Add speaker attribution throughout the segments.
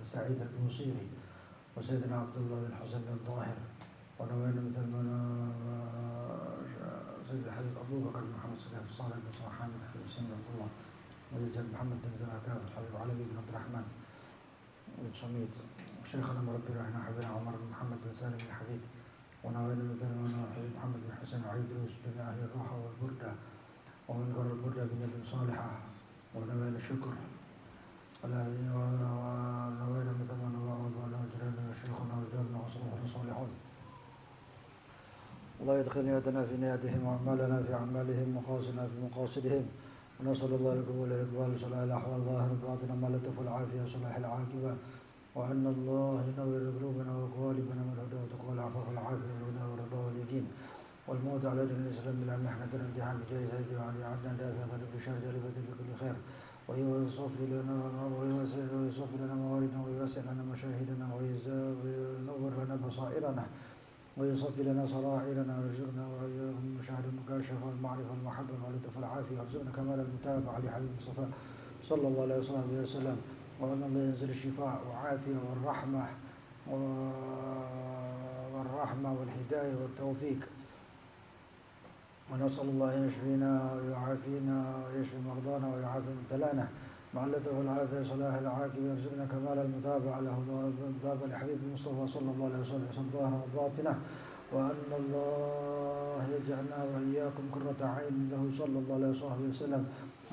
Speaker 1: بن سعيد البوصيري وسيدنا عبد الله بن حسين بن طاهر ونوينا مثل سيد الحبيب أبو بكر بن محمد صالح بن صالحان بن حسين بن عبد الله وزيد محمد بن زناكاب الحبيب علوي بن عبد الرحمن بن سميد وشيخنا مربي رحنا حبيبنا عمر بن محمد بن سالم بن حفيد ونوينا مثل الحبيب محمد بن حسين وعيد روس جميع أهل الراحة والبردة ومن قرى البردة بنية صالحة ونوينا الشكر ونوينا مثل ما نوى وجلالنا شيخنا ورجالنا وصلونا صالحون الله يدخل نياتنا في نياتهم وأعمالنا في أعمالهم ومقاصدنا في مقاصدهم ونسأل الله القبول والإقبال وصلاح الأحوال ظاهر الباطن ما لطف العافية وصلاح العاقبة وأن الله ينور قلوبنا وقوالبنا من الهدى وتقوى العفاف والعافية والغنى والرضا واليقين والموت على دين الإسلام بلا محنة الامتحان بجاه سيدنا علي عبدنا دافع لكل شر جالبة لكل خير ويصفي لنا مواردنا ويوسع لنا مشاهدنا وينور لنا بصائرنا ويصفي لنا سرائرنا ويرزقنا وإياكم مشاهد المكاشفة والمعرفة والمحبة واللطف والعافية ويرزقنا كمال المتابعة لحبيب المصطفى صلى الله عليه وسلم وأن الله ينزل الشفاء والعافية والرحمة والهداية والتوفيق ونسأل الله أن يشفينا ويعافينا ويشفي مرضانا ويعافي مبتلانا مع اللطف والعافية وصلاح العاقبة يرزقنا كمال المتابعة له متابعة لحبيب المصطفى صلى الله عليه وسلم ظاهرا وباطنه وأن الله يجعلنا وإياكم قرة عين له صلى الله عليه وسلم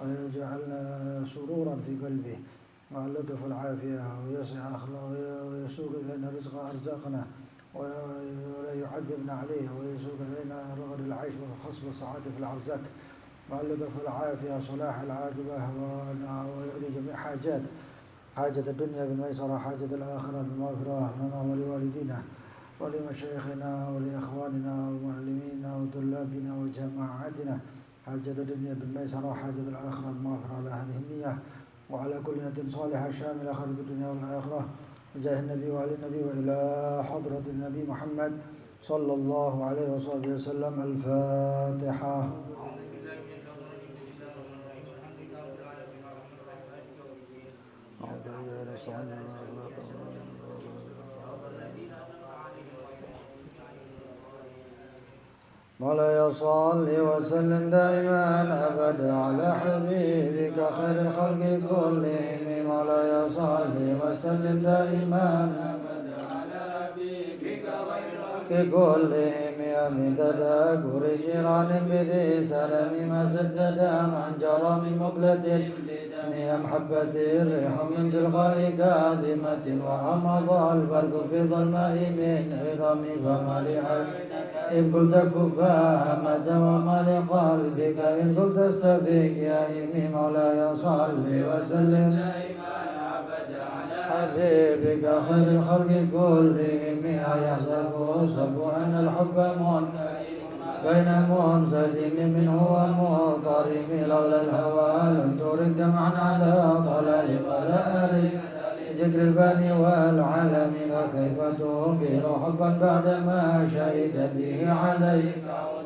Speaker 1: ويجعلنا سرورا في قلبه مع اللطف والعافية ويسع أخلاقه ويسوق إلينا رزق أرزاقنا ولا يعذبنا عليه ويسوق إلينا رغد العيش والخصب والسعادة في الأرزاق مع اللطف والعافية وصلاح العاقبة ويقضي جميع حاجة الدنيا بالميسرة حاجة الآخرة بالمغفرة لنا ولوالدينا ولمشايخنا ولإخواننا ومعلمينا وطلابنا وجماعاتنا حاجة الدنيا بالميسرة حاجة الآخرة بالمغفرة على هذه النية وعلى كل نية صالحة شاملة خير الدنيا والآخرة بجاه النبي وعلى النبي وإلى حضرة النبي محمد صلى الله عليه وسلم الفاتحة. مولاي صل وسلم دائما أبدا على حبيبك خير الخلق كلهم مولاي صل وسلم دائما أبدا على حبيبك خير الخلق كلهم يا من تذكر جيران بذي سلام ما سد داما جرى من مقلة يا محبة الريح من تلقاء كاظمة وأمضى البرق في ظلماء من عظم فما لعينك إن قلت كفاها مدى وما لقلبك إن قلت استفيق يا إمي مولاي صل وسلم دائما أبدا على حبيبك خير الخلق كلهم يحسب أن الحب بين منسجم منه ومضطرم لولا الهوى لم ترد دمعا على طلال ولا أرد ذكر الباني والعالم وكيف تنكر حبا بعدما شهد به عليك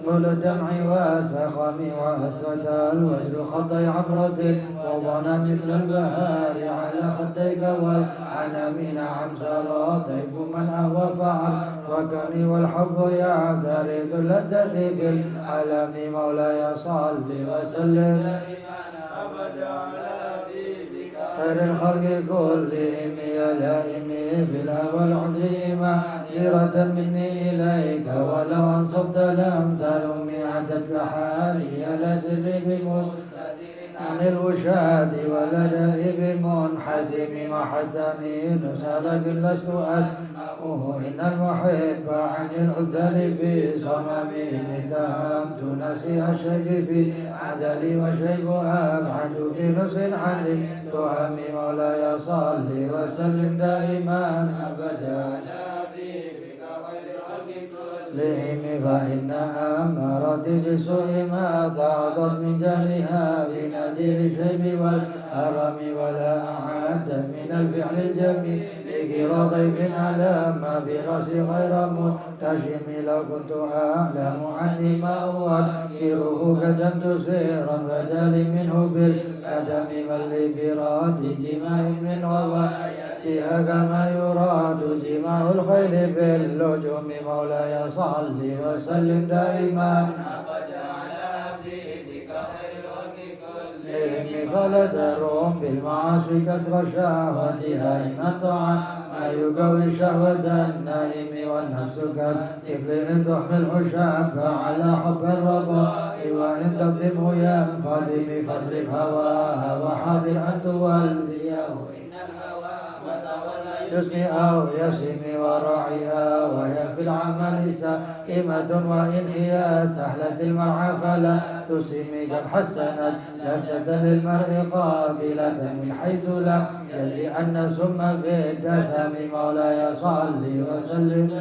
Speaker 1: طول الدمع وسخم وأثبت الوجه خطي عبرة وظنا مثل البهار على خديك والعنم نعم سرى طيف من أهوى فعل وكني والحب يعترض اللذة بالعالم مولاي صل وسلم أبدا على حبيبك خير الخلق كلهم يا لائمي في الهوى العذريمة غيرة مني إليك ولو أنصفت لم تلومي عدت حالي لا سري بمستدير عن الوشاد ولا دائب منحسم محتني نسالك لست أسمعه إن المحب عن العذل في صممي إني تهمت نفسي الشيب في عذلي وشيب أبعد في نص عني تهمي مولاي صل وسلم دائما أبدا على حبيبك خير الخلق كلهم فإن أمرت بسوء ما تعظت من جهلها بنذير الشيب والهرم ولا أعدت من الفعل الجميل ذكر ضيف على ما برأسي غير متشم لو كنت أعلم عني ما أوكره كتمت سيرا بدل منه بالقدم من لي براد جماع من وبايتي بها كما يراد جماع الخيل باللجوم مولاي صل وسلم دائما فلا تروم بالمعاصي كسر شهوتها إن الطعام ما يقوي الشهوة النائم والنفس كالطفل إن تحمله الشاب على حب الرضاء وإن تفتمه ينفضم فاصرف هواها وحاضر أن توليه إن الهوى يسمي أو يسمي وراعيها وهي في العمل سائمة وإن هي سهلة المرعى فلا تسمي كم حسنت لذة للمرء قاتلة من حيث لم يدري أن السم في الدسم مولاي صل وسلم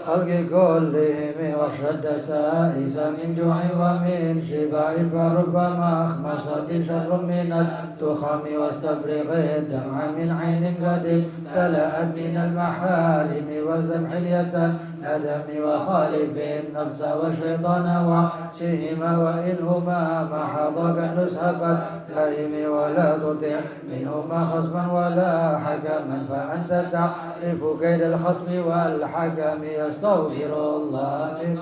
Speaker 1: خلق كلهم وشد سائس من جوع ومن شبع فربما أخمصت شر من التخم واستفرغ الدمع من عين قد امتلأت من المحارم وزم حلية الندم وخالف النفس والشيطان وعشهما وإنهما محضك النزح فاتلهم ولا تطع منهما خصما ولا حكما فأنت تعرف كيد الخصم والحكم يستغفر الله من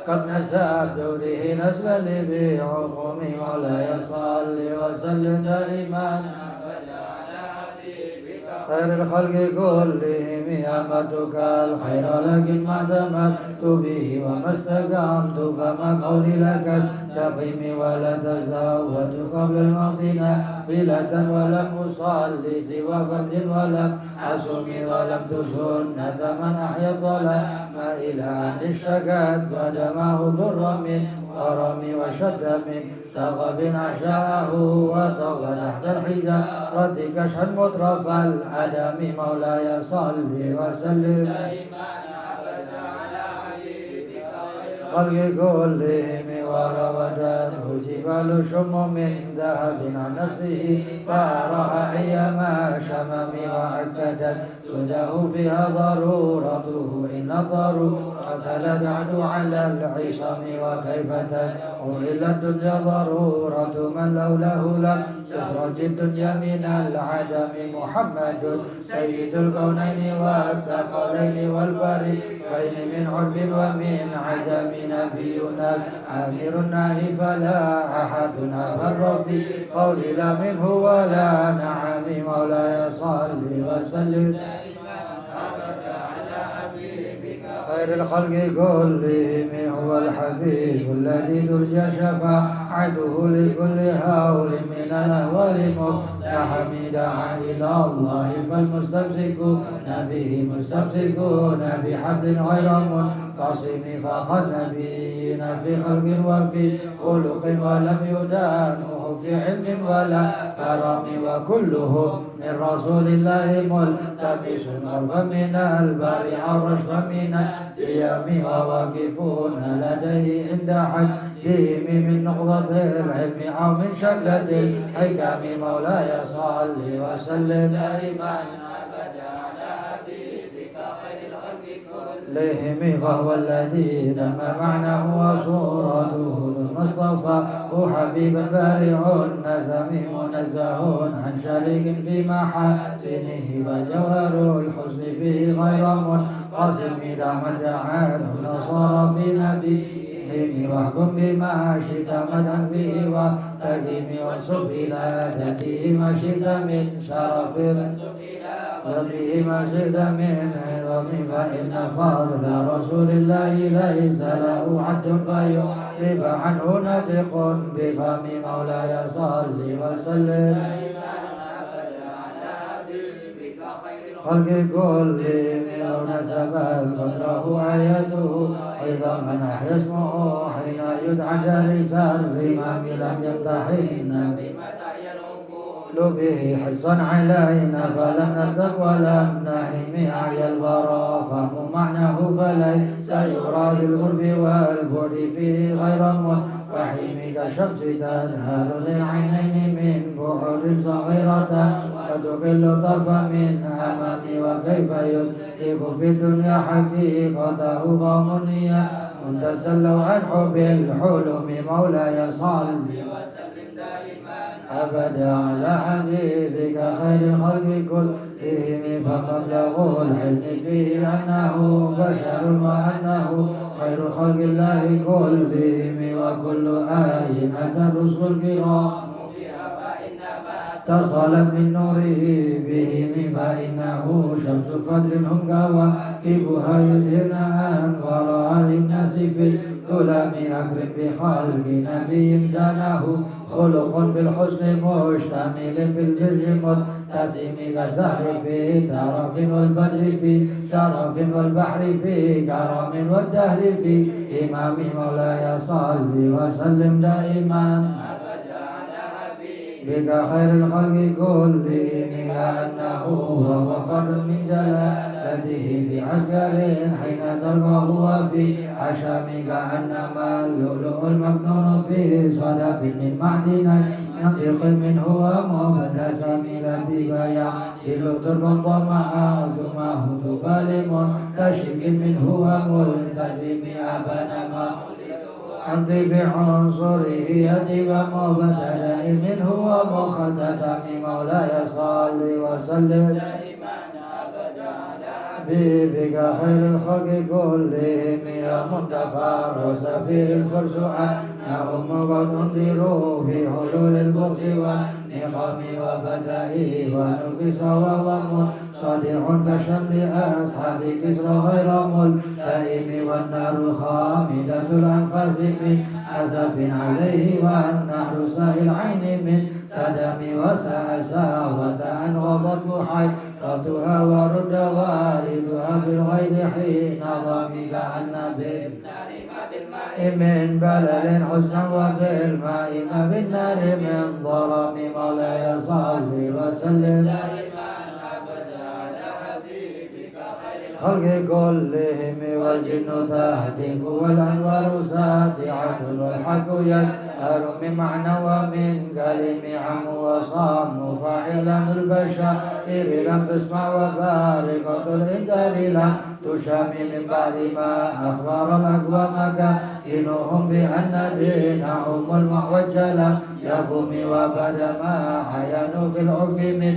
Speaker 1: قد نسى بدوره نسلا لذي عقوم مولاي صل وسلم دائما خير الخلق كلهم أمرتك الخير لكن ما اعتمدت به وما استقمت فما قولي لك استقم ولا تزود قبل الموت نافلة ولم أصلي سوى فرد ولم أصم ظلمت سنة من أحيا الظلام إلى أن اشتكت قدمه ضر من ورم وشد من سغب عشاه وطوى تحت الحجارة كشحا مطرف الأدم مولاي صل وسلم خلق كلهم وراودته جبال شم من ذهب عن نفسه فأراها أيما شمم وأكدت سده فيها ضرورته إن الضرورة لا تعدو على العصم وكيف تدعو إلى الدنيا ضرورة من لولاه لم تخرج الدنيا من العدم محمد سيد الكونين والثقلين والفريقين من عرب ومن عجم نبينا الآمر الناهي فلا أحد أبر في قول لا منه ولا نعم مولاي صل وسلم خير الخلق كلهم هو الحبيب الذي ترجى شفاعته لكل هول من الأهوال مقتحم دعا إلى الله فالمستمسكون به مستمسكون بحبل غير منفصم فقد نبينا في خلق وفي خلق ولم يدانه في علم ولا كرم وكلهم من رسول الله ملتمس عرفا من البارع رشفا من القيام وواقفون لديه عند حدهم من نقضة العلم أو من شدة الحكم مولاي صل وسلم دائما لهم فهو الذي تم معناه وصورته ثم اصطفاه حبيبا بارع النزم منزه عن شريك في محاسنه فجوهر الحسن فيه غير منقسم إلى من دعاه النصارى في نبيه واحكم بما شئت مدحا فيه وتقيم وانسب إلى ذاته ما شئت من شرف وفيه ما شئت من عظم فإن فضل رسول الله ليس له حد فيغلب عنه ناطق بفم مولاي صل وسلم خلق كلهم لو نسبت قدره آيته أيضا من أحيا اسمه حين يدعى جالس الإمام لم يمتحن به حرصا علينا فلم نرتب ولم نهم عيا الورى فهم معناه فليس يرى بالقرب والبعد فيه غير منفحم كشمس تظهر للعينين من بعد صغيرة وتقل طرفا من أمام وكيف يدرك في الدنيا حقيقته قوم تسلوا عن حب الحلم مولاي صل وسلم دائما أبدا على حبيبك خير الخلق كلهم فمبلغ العلم فيه أنه بشر وأنه خير خلق الله كلهم وكل آية أتى الرسل الكرام اتصلت من نوره بهم فإنه شمس فجر هم كواكبها يظهرن أنوارها للناس في الظلام أكرم بخلق نبي زانه خلق بالحسن مشتمل بالبر متسم كالزهر في ترف والبدر في شرف والبحر في كرم والدهر في إمام مولاي صل وسلم دائما بك خير الخلق كلهم لأنه وهو فرد من جلالته في عسكر حين تلقاه وفي حشم كأنما اللؤلؤ المكنون في صدف من معدن نطق منه ومبتسم لتبايع للطرب طمعا ثم هد بالم تشك منه وملتزم أبنما أنت بعنصره يتب مبتدأ منه ومختتم مولاي صل وسلم بك خير الخلق كلهم يا منتفرس فيه الفرس أنهم قد انذروا بحلول البؤس والنقم وفتحه ونكسر وهم صديق كشمل أصحاب كسرى غير ملتئم والنار خامدة الأنفاس من أسف عليه والنهر سائل العين من سدم وسأساوة أن غضت بحيرتها ورد واردها بالغيظ حين ضمك أن بالنار من بلل حسنا وبالماء ما بالنار من ظلم مولاي صل وسلم خلق كلهم والجن تهتف والأنوار ساتعة والحق يظهر من معنى ومن كلم عم وصام فاعلا البشائر لم تسمع وبارقة الإنذار لم تشام من بعد ما أخبر الأقوام كائنهم بأن دينهم المعوج لم يقم وبعد ما عينوا في الأفق من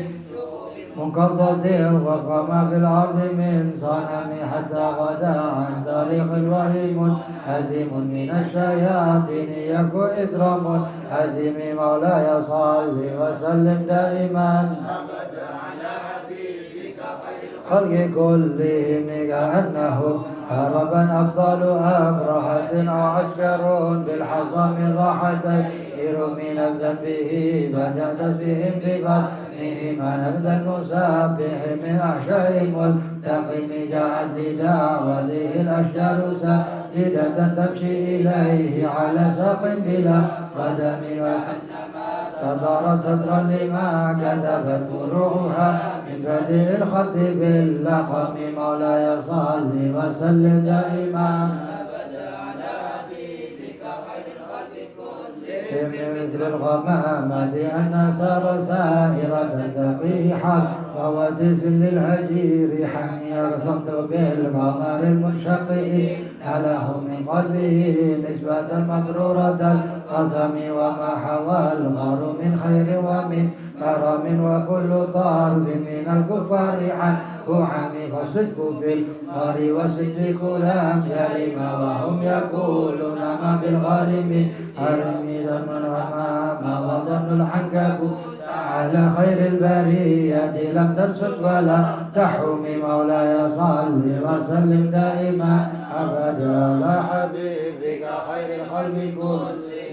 Speaker 1: منقضة وفق ما في الأرض من صنم حتى غدا عن طريق الوهم هزيم من الشياطين يكفو إثر هزيم مولاي صل وسلم دائما خلق كلهم كأنهم هربا أبطال أبرهة أو عسكر بالحصى من راحتين من ذنبه بدأت بهم ببطنهم نبذ المسبح من أحشائهم والتقم جعل لدعوته الأشجار ساجدة تمشي إليه على ساق بلا قدم صدر صدرا لما كتبت فروعها من بدء الخط باللقم مولاي صل وسلم دائما مثل الغمامة أن سار سائرة تقيه حق وودس للهجير حمي صمت بالقمر المنشقئ له من قلبه نسبة المبرورة القسم وما حوى الغار من خير ومن كرم وكل طرف من الكفار عنه عمي فالصدق في الغار والصدق لم يرم وهم يقولون ما بالغار من حرم ذم وما وظن العنكبوت على خير البرية لم ترشد ولا تحوم مولاي صل وسلم دائما أبدا على حبيبك خير الخلق كلهم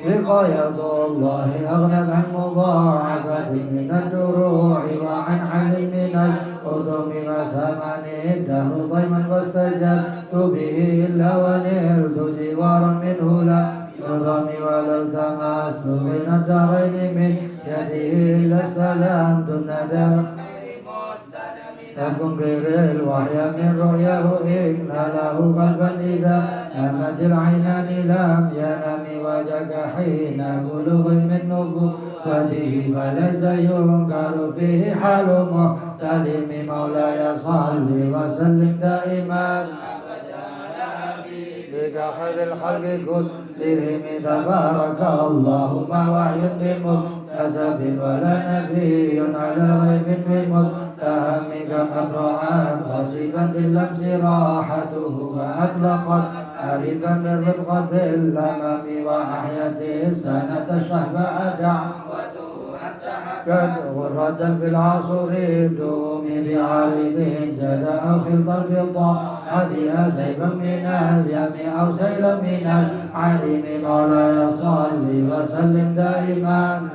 Speaker 1: وقاية الله أغنت عن مضاعفة من الدروع وعن حل من القدم وسمعني الدهر ضيما واستجبت به إلا ونلت جوارا منه لا نظام ولا التمست بين الدارين من يده إلا استلمت الندى لكم غير الوحي من رؤياه إن له قلبا إذا نامت العينان لم ينم وجهك حين بلوغ من نبوته فليس ينكر فيه حال محتلم مولاي صل وسلم دائما حبيبك خير الخلق كلهم تبارك اللهم وحي بمكتسب ولا نبي على غيب بمتهم كما ابرعا غصبا باللمس راحته وأطلقت قريبا من رفقة الأمام وأحيت السنة الشهباء دعوته كد غرة في العصر دوم بعارض جدا أو خلط البضاء بها سيبا من اليم أو سيلا من العليم مولاي صل وسلم دائما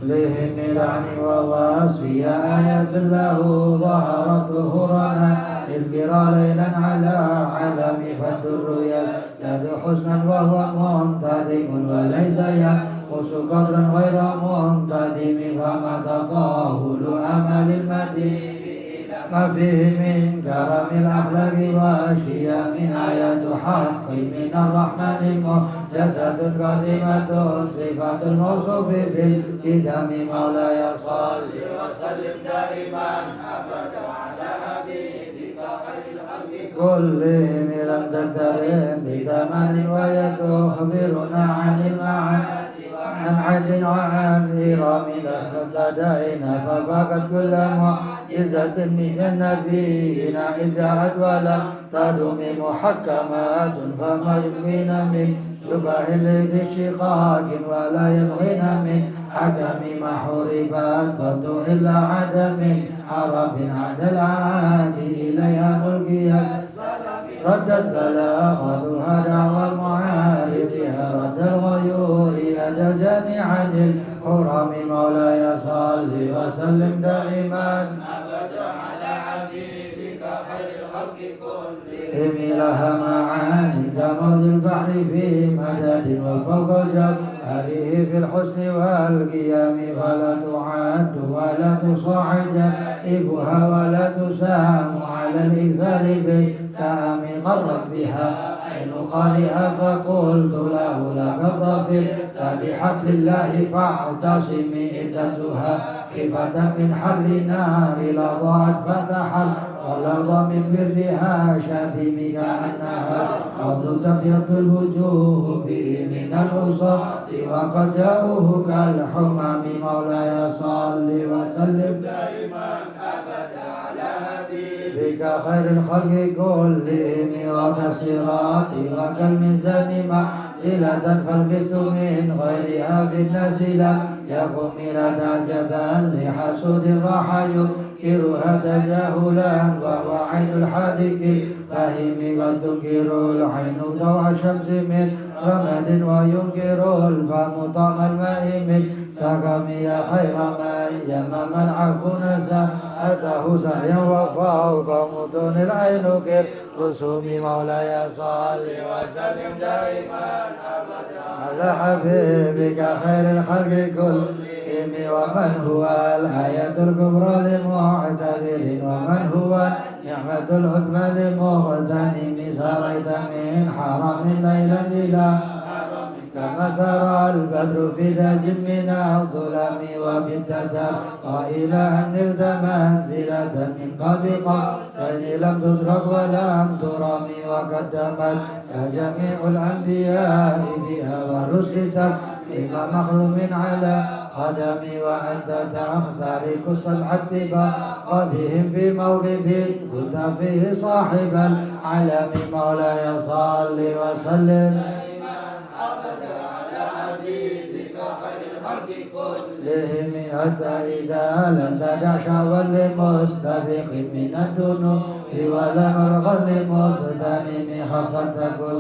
Speaker 1: كلهم لعني وواسفي آية له ظهرت ظهورنا للكرى ليلا على علم فالدر يزداد حسنا وهو منتظم وليس ينقص قدرا غير منتظم فما تطاول أمل المدين ما فيه من كرم الأخلاق والشيم آية حق من الرحمن محدثة قديمة صفات الموصوف بالقدم مولاي صل وسلم دائما أبدا على حبيبك خير الخلق كلهم لم تقترن بزمن ويتخبرنا عن المعاد عن عد وعن إرام لدينا ففقد كل معجزة من النبيين إذ جاءت ولم تدم محكمات فما يبغين من شبه لذي الشقاق ولا يبغين من حكم ما حربت قد إلا عدم عرب عدا العاد إليها ملقيت ردت بلاغتها دعوى معارضها رد الغيور أدى الجاني عن الحرم مولاي صل وسلم دائما أبدا على حبيبك خير الخلق كلهم لها معان كموج البحر في مدد وفوق جبهره في الحسن والقيام فلا تعد ولا تصاعد جائبها ولا تسام على الإيثار بالسام مرت بها عين قارئها فقلت له لك ظفر فبحبل الله فاعتصم عدتها خفة من حبل نار لضاعت فتحت ولظ من برها شبيب كأنها حوض تبيض الوجوه به من العصاة وقد جاءوه كالحمام مولاي صل وسلم دائما أبدا على حبيبك خير الخلق كلهم وكالصراط وكالميزان معدلة فالقسط من غيرها في الناس لم يكن ميلاد عجبا لحسود راح ينكرها تجاهلا وهو عين الحاذق فهم قد تنكر العين ضوء الشمس من رمد وينكر الفم طعم الماء من سقم يا خير من يمم العفو نساءته سعيا وفوق مدن العين كالرسوم مولاي صل وسلم دائما أبدا على حبيبك خير الخلق كلهم ومن هو الآية الكبرى لمعتبر ومن هو نعمة العظمى لمغتنم سريت من حرم ليلا إلى كما سرى البدر في داج من الظلام وبالتدار قائلا أن نلت منزلة من قبل قوسين لم تدرك ولم ترم وقدمت كجميع الأنبياء بها والرسل تكريم مخلوم على خدمي وأنت تخترق السبع اتباق بهم في موقف كنت فيه صاحب العالم مولاي صل وسلم كلهم حتى إذا لم تدع شعوا لمستبق من الدنو ولا مرغا لمستنم خفت كل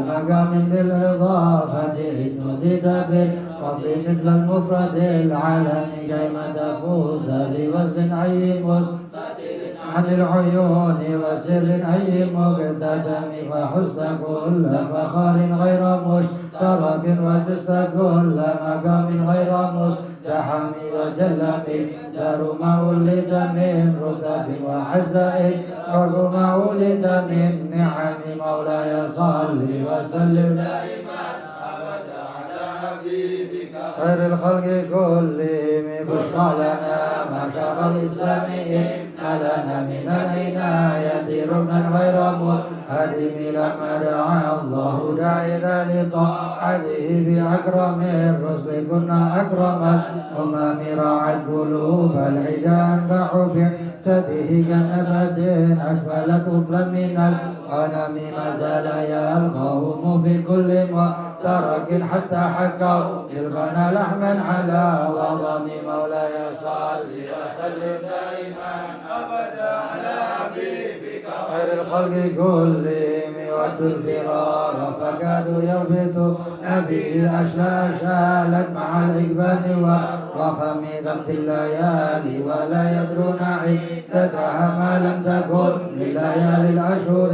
Speaker 1: مقام بالإضافة إن نديت بالرفع مثل المفرد العالم كيما تفوز بوزن أي مستدر عن العيون وسر أي مقتدم فحزت كل فخار غير مشترك وجزت كل مقام غير مستحم وجل مقدار ما ولد من رتب وعزائم رغم ما ولد من نعم مولاي صل وسلم دائما أبدا على حبيبك خير الخلق كلهم بشرى لنا معشر الإسلام إن ما لنا من العناية ركنا غير منهدم لما دعا الله داعينا لطاعته بأكرم الرسل كنا أكرم الأمم راعت قلوب العدا أنبح بعثته كالنبات أكفلت طفلا من الغنم ما زال يلقاهم في كل ترك حتى حكوا يلقنا لحما على وضم مولاي صل وسلم دائما أبدا على حبيبك خير الخلق كلهم يود الفرار فكادوا يربطوا نبي أشالت مع الإقبال وخم ذمت الليالي ولا يدرون عدتها ما لم تكن من ليالي الأشهر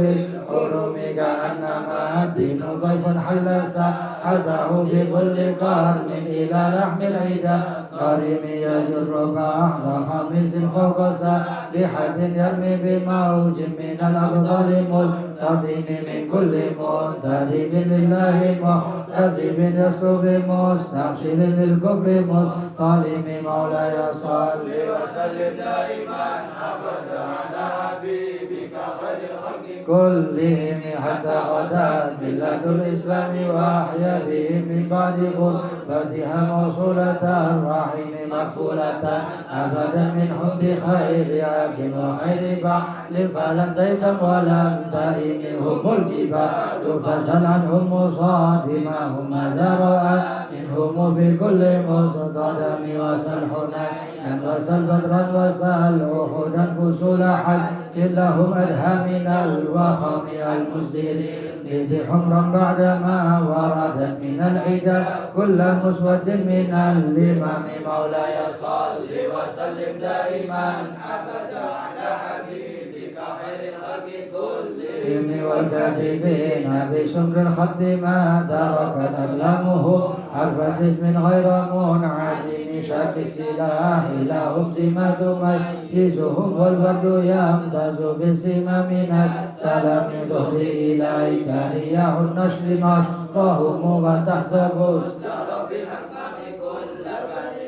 Speaker 1: الحرم كأنما الدين ضيف حل ساعته بكل قرن إلى لحم العدا قريم يجر بحر خميس فوق سابحة يرمي بموج من الأبطال ملتطم من كل منتدب لله محتسب يسلب مستغفر للكفر مصطلم مولاي صل وسلم دائما أبدا على حبيبك خير الخلق كلهم حتى غدات ملة الإسلام وأحيا بهم من بعد غربتها موصولة الرحيم مكفولة أبدا من حب خير عبد وخير بعل فلم تيتم ولم تئم هم الجبال فسل عنهم مصادمهم ماذا رأى منهم في كل مصطدم وسل حنينا وسل بدرا وسل عهدا فسول حج لهم أدهى من الوخم المسدر بيد حمرا بعدما وردت من العدا كل مسود من الإمام مولاي صل وسلم دائما أبدا على حبيبك خير الخلق كلهم والكاتبين بسمر الخط ما تركت أقلامه حرف جسم غير منعدم شاك السلاح لهم سمات ميزهم والبرد يمتاز بسمة من السلام تهدي إليك رياح النشر نشرهم وتحسب السر في الأحكام كل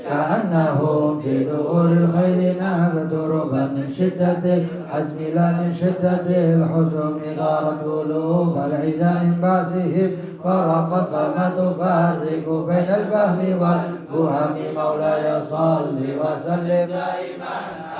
Speaker 1: كأنهم في ذؤور الخيل نابت ربا من شدة الحزم لا من شدة الحزم غارت قلوب العدا من بعثهم فرقت فما تفرق بين الفهم والوهم مولاي صل وسلم دائما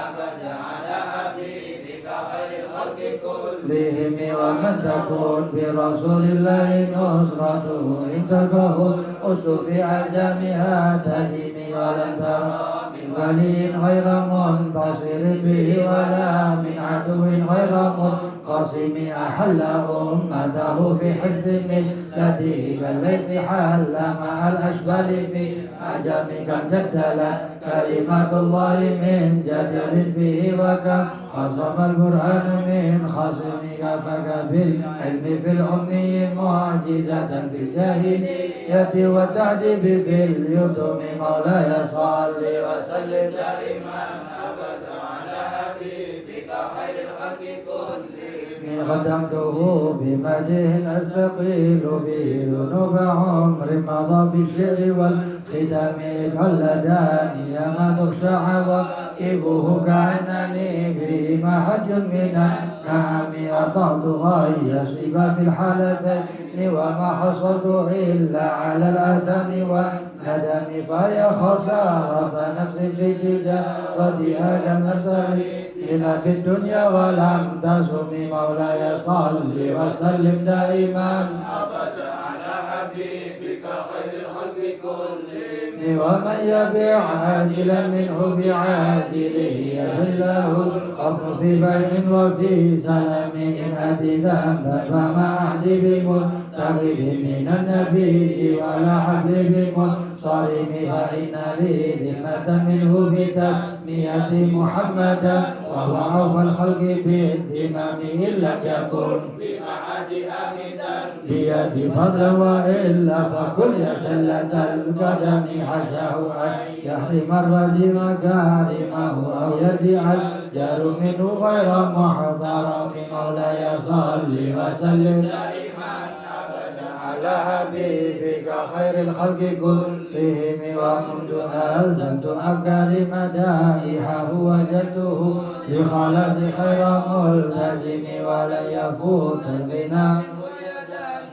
Speaker 1: أبدا على حبيبك خير الخلق كلهم ومن تكون برسول الله نصرته إن تلقاه أسد في عجمها تهزم ولن ترى من ولي غير منتصر به ولا من عدو غير منقسم أحل أمته في حرز ملته كالليث حل مع الأشبال في عجم كم جدلت كلمات الله من جدل فيه وكم خصم البرهان من خصمك فكبالعلم في الأمي معجزة في الجاهلية والتعذيب في اليتم مولاي صل وسلم دائما أبدا على حبيبك خير الخلق كلهم قدمته بمدح أستقيل به ذنوب عمر مضى في الشعر والختم كاللداني ما تخشى عواقبه كأنني به محج من النعم أطعت غاية صبا في الحالتين وما حصلت إلا على الآثام والندم فيا خسارة نفس في تجارتها كالنسرين بالدنيا ولم تسم مولاي صل وسلم دائما أبدا على حبيبك خير الخلق كلهم ومن يبيع عاجلا منه بعاجله يبله الأمر في بيع وفي سلام إن أتي ذنبا فما أهدي بمتقد من النبي ولا حبل بمنصرم فإن لي ذمة منه بتسمية محمدا وهو أوفى الخلق باهتمام إن لم يكن في أحد أخذا بيد فضلا وإلا فكل زلة القدم حشاه أن يحرم الرجل مكارمه أو يجعل جار منه غير محضر مولاي صل وسلم دائما أبدا على حبيبك خير الخلق كلهم ومنذ ألزمت أفكاري مدائحه وجدته لخلاص خير ملتزم ولن يفوت الغنى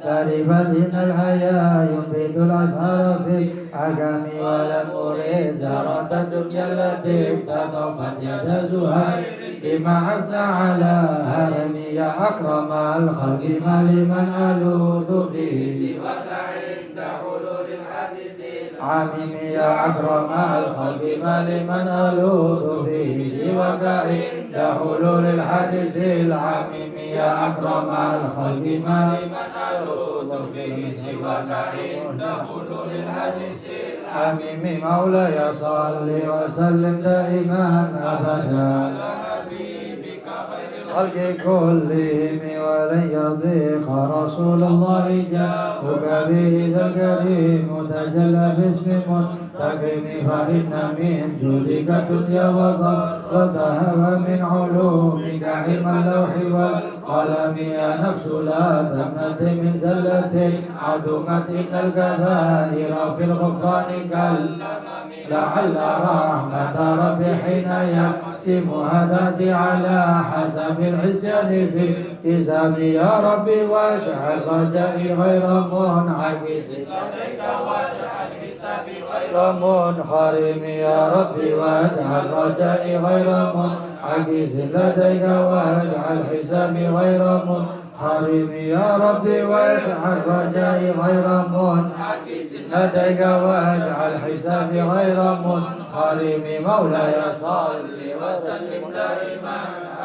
Speaker 1: قريبا إن الحياة ينبت الأزهار في الحكم ولم أريد زهرة الدنيا التي اقتطفت يد زهير بما حزن على هرمي يا أكرم الخلق ما لمن ألوذ به سواك عند حلول الحادث العميم يا أكرم الخلق ما لمن ألوذ به سواك عند حلول الحادث العميم يا أكرم الخلق ما لمن ألوذ به سواك عند حلول الحادث العميم مولاي صل وسلم دائما أبدا خلق كلهم ولن يضيق رسول الله جاءك به ذا الكريم تجلى باسم منتقم فإن من جودك الدنيا وضرتها ومن علومك علم اللوح والقلم يا نفس لا تمنت من زلة عظمت إن الكبائر في الغفران كالأمم لعل رحمة ربي حين يقسمها تأتي على حسب العصيان في الكتاب يا ربي واجعل رجائي غير منعكس لديك واجعل حسابي غير منخرم يا ربي واجعل رجائي غير منعكس لديك واجعل حسابي غير منخرم يا ربي واجعل رجائي غير منعكس لديك واجعل حسابي غير منخرم مولاي صل وسلم دائما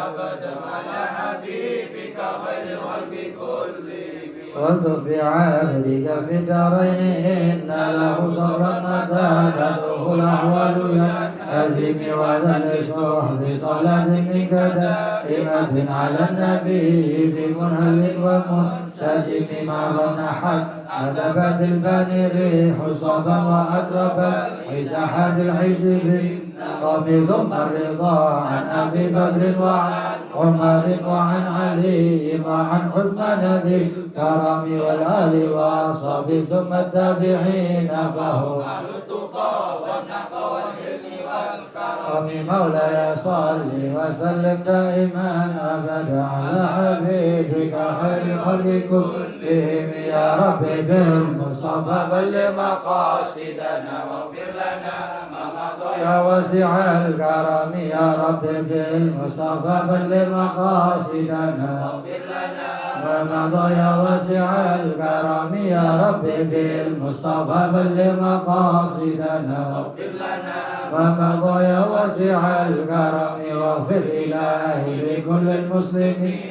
Speaker 1: أبدا على حبيبك خير الخلق كلهم والطف بعبدك في الدارين إن له صبرا متى تدعوه الأحوال ينهزم وذل صحب صلاة منك دائمة على النبي بمنهل ومنسجم مر نحت أدبت البني ريح صبا وأدربت حساحات الحزب ربي ثم الرضا عن أبي بكر وعن عمر وعن علي وعن عثمان ذي الكرم والآل والصحب ثم التابعين فهو أهل التقى والنقى والحلم والكرم مولاي صل وسلم دائما أبدا على حبيبك خير الخلق كلهم يا ربي بالمصطفى بلغ مقاصدنا واغفر لنا ما مضى يا واسع الكرم يا ربي بالمصطفى بلغ مقاصدنا واغفر لنا ما مضى يا واسع الكرم يا ربي بالمصطفى بلغ مقاصدنا واغفر لنا ما مضى يا واسع الكرم واغفر إلهي لكل المسلمين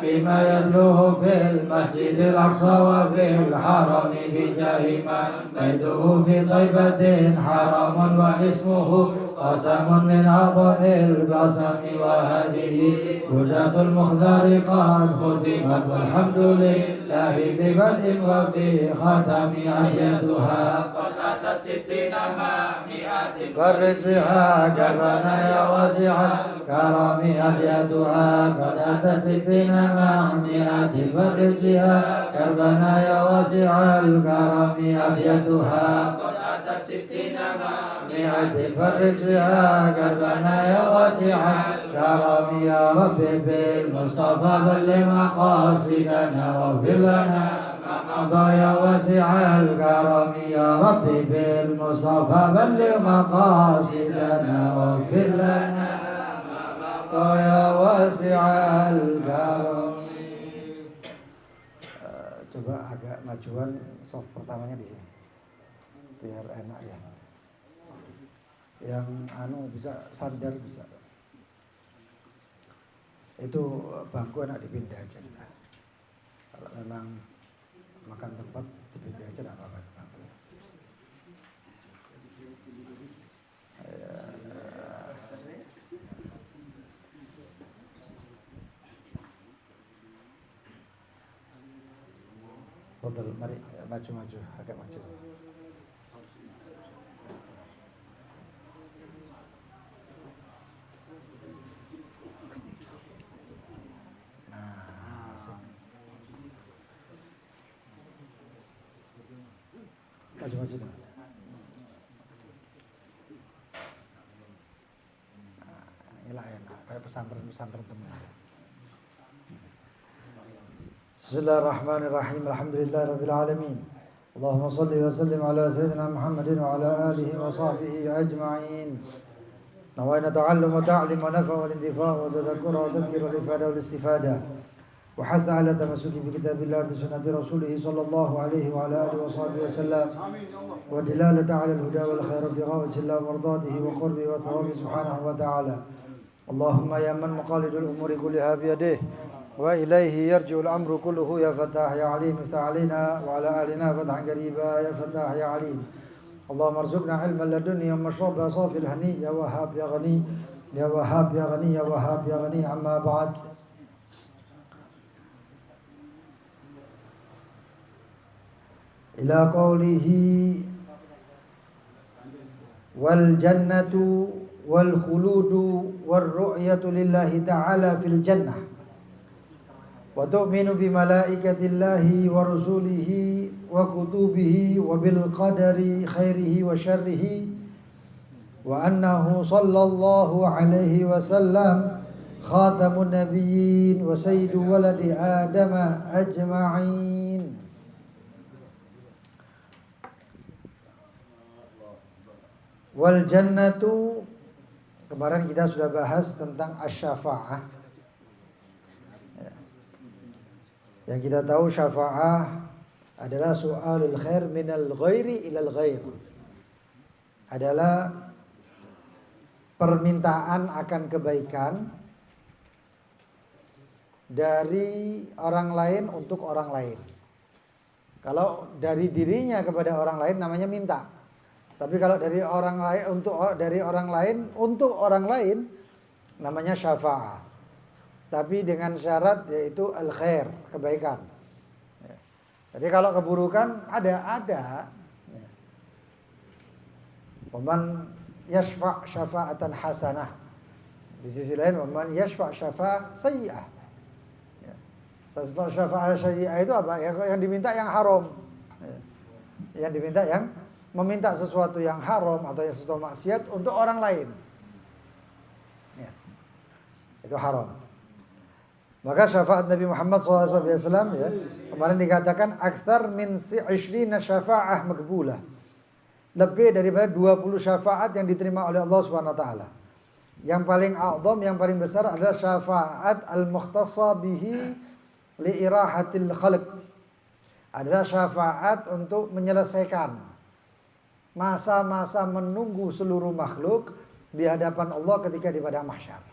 Speaker 1: بما يتلوه في المسجد الأقصى وفي الحرم بجاه ما بيته في طيبة حرم واسمه قسم من أعظم القسم وهذه هداة المختار قد ختمت والحمد لله في بدء وفي ختم أبياتها قد أتت 60 مع 100 فرج بها قلبنا يا واسع الكرم أبياتها قد أتت 60 مع 100 فرج بها قلبنا يا واسع الكرم أبياتها قد أتت 60 مع 100 فرج بها قلبنا يا واسع الكرم يا ربي بالمصطفى بلغ مقاصدنا واغفر لنا ما مضى يا واسع الكرم يا ربي بالمصطفى بلغ مقاصدنا واغفر لنا ما مضى يا واسع الكرم. Coba agak majuan soft pertamanya di sini biar enak ya. Yang bisa sandal bisa. Itu bangku enak dipindah aja. Kalau memang makan tempat dipindah aja enggak apa-apa bangku. Betul, mari maju-maju, agak maju. Maju-maju. Inilah enak, kayak pesantren teman. Bismillahirrahmanirrahim. Alhamdulillahirabbil alamin. Allahumma shalli wa sallim ala sayyidina Muhammadin wa ala alihi wa sahbihi ajma'in. Nawayna ta'allum wa ta'lim wa nafa' wal intifa' wa tadhakkur wa tadhkir wal ifada wal istifada. Wa hatha ala tamassuki bi kitabillah bi sunnati rasulih sallallahu alaihi wa ala alihi wa sahbihi wa sallam. Wa dilalata ala al-huda wal khair ibtigha' wajhillah wa mardatihi wa qurbi wa thawabi subhanahu wa ta'ala. Allahumma ya man maqalidul umuri kulliha bi yadihi wa ilaihi yarji'ul amru kulluhu ya Fattah ya Alim iftah alaina wa ala alina fathan qariba ya Fattah ya Alim. Allahumma arzuqna ilman ladunni wa mashraba safil hani ya Wahhab ya Ghani ya Wahhab ya Ghani ya Wahhab ya Ghani amma ba'd. Ila qawlihi wal jannatu wal khuludu war ru'yatu lillahi ta'ala fil jannah wa tu'minu bi malaikatillahi wa rusulihi wa kutubihi wa bil qadari khairihi wa syarrihi wa annahu sallallahu alaihi wasallam khatamun nabiyyin wa sayyidu waladi adama ajma'in. Wal jannatu, kemarin kita sudah bahas tentang asy-syafa'ah. Yang kita tahu syafa'ah adalah su'alul khair minal ghairi ilal ghair. Adalah permintaan akan kebaikan dari orang lain untuk orang lain. Kalau dari dirinya kepada orang lain namanya minta. Tapi kalau dari orang lain untuk orang lain namanya syafa'ah. Tapi dengan syarat yaitu al-khair, kebaikan. Jadi kalau keburukan ada. Waman yashfa' syafa'atan hasanah. Di sisi lain waman yashfa' syafa'ah sayyi'ah. Syafa'ah sayyi'ah itu apa? Yang diminta yang haram. Yang diminta yang meminta sesuatu yang haram atau yang sesuatu maksiat untuk orang lain. Itu haram. Maka syafaat Nabi Muhammad SAW ya, kemarin dikatakan aktsar min 20 syafa'ah maqbulah. Lebih daripada 20 syafaat yang diterima oleh Allah Subhanahu wa taala. Yang paling a'zam, yang paling besar adalah syafaat al-mukhtassa bihi li irahatil khalq. Adalah syafaat untuk menyelesaikan masa-masa menunggu seluruh makhluk di hadapan Allah ketika di padang mahsyar.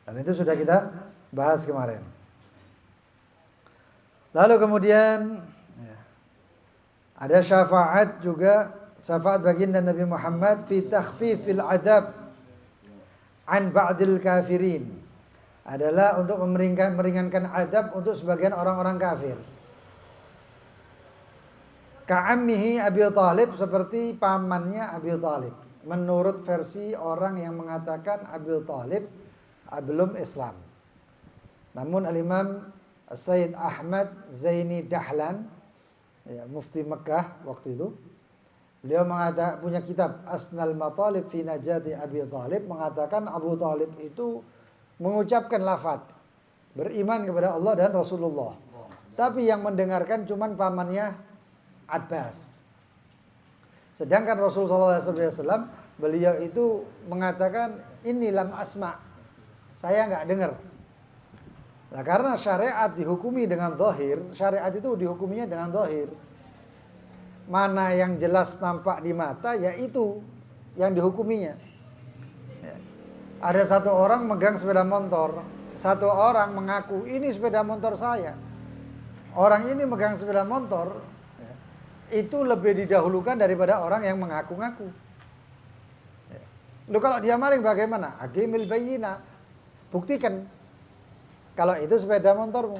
Speaker 1: Dan itu sudah kita bahas kemarin. Lalu kemudian ada syafaat juga, syafaat baginda Nabi Muhammad fi takhfifil adab an ba'dil kafirin. Adalah untuk meringankan adab untuk sebagian orang-orang kafir. Ka'ammihi Abi Thalib, seperti pamannya Abi Thalib. Menurut versi orang yang mengatakan Abi Thalib belum Islam. Namun Al-Imam Sayyid Ahmad Zaini Dahlan, ya, mufti Mekah waktu itu, beliau punya kitab Asnal Matalib fi Najati Abi Thalib, mengatakan Abu Thalib itu mengucapkan lafaz beriman kepada Allah dan Rasulullah. Tapi yang mendengarkan cuman pamannya Abbas. Sedangkan Rasulullah SAW beliau itu mengatakan ini lam asma', saya nggak dengar. Nah, karena syariat dihukumi dengan zahir, syariat itu dihukuminya dengan zahir. Mana yang jelas nampak di mata, yaitu yang dihukuminya. Ya. Ada satu orang megang sepeda motor, satu orang mengaku ini sepeda motor saya. Orang ini megang sepeda motor, ya, itu lebih didahulukan daripada orang yang mengaku-ngaku. Ya. Lu kalau dia maling bagaimana? Aqimil bayyinah. Buktikan kalau itu sepeda motormu.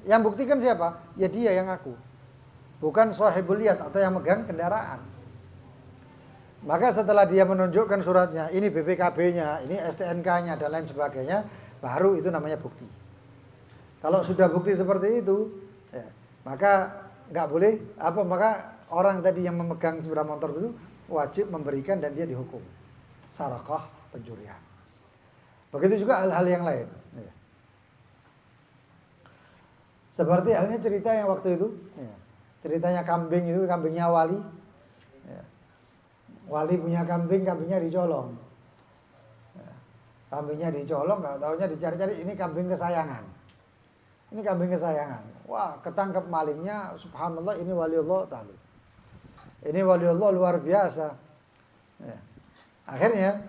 Speaker 1: Yang buktikan siapa? Ya dia yang ngaku. Bukan sahibul yad atau yang megang kendaraan. Maka setelah dia menunjukkan suratnya, ini BPKB-nya, ini STNK-nya dan lain sebagainya, baru itu namanya bukti. Kalau sudah bukti seperti itu, ya, maka nggak boleh maka orang tadi yang memegang sepeda motor itu wajib memberikan dan dia dihukum sarakah, pencurian. Begitu juga hal-hal yang lain. Ya. Seperti halnya cerita yang waktu itu, ya. Ceritanya kambing itu, kambingnya wali. Ya. Wali punya kambing, kambingnya dicolong. Ya. Kambingnya dicolong, nggak taunya dicari-cari, ini kambing kesayangan. Ini kambing kesayangan. Wah, ketangkep malingnya, subhanallah, ini waliullah ta'ala. Ini waliullah luar biasa. Ya. Akhirnya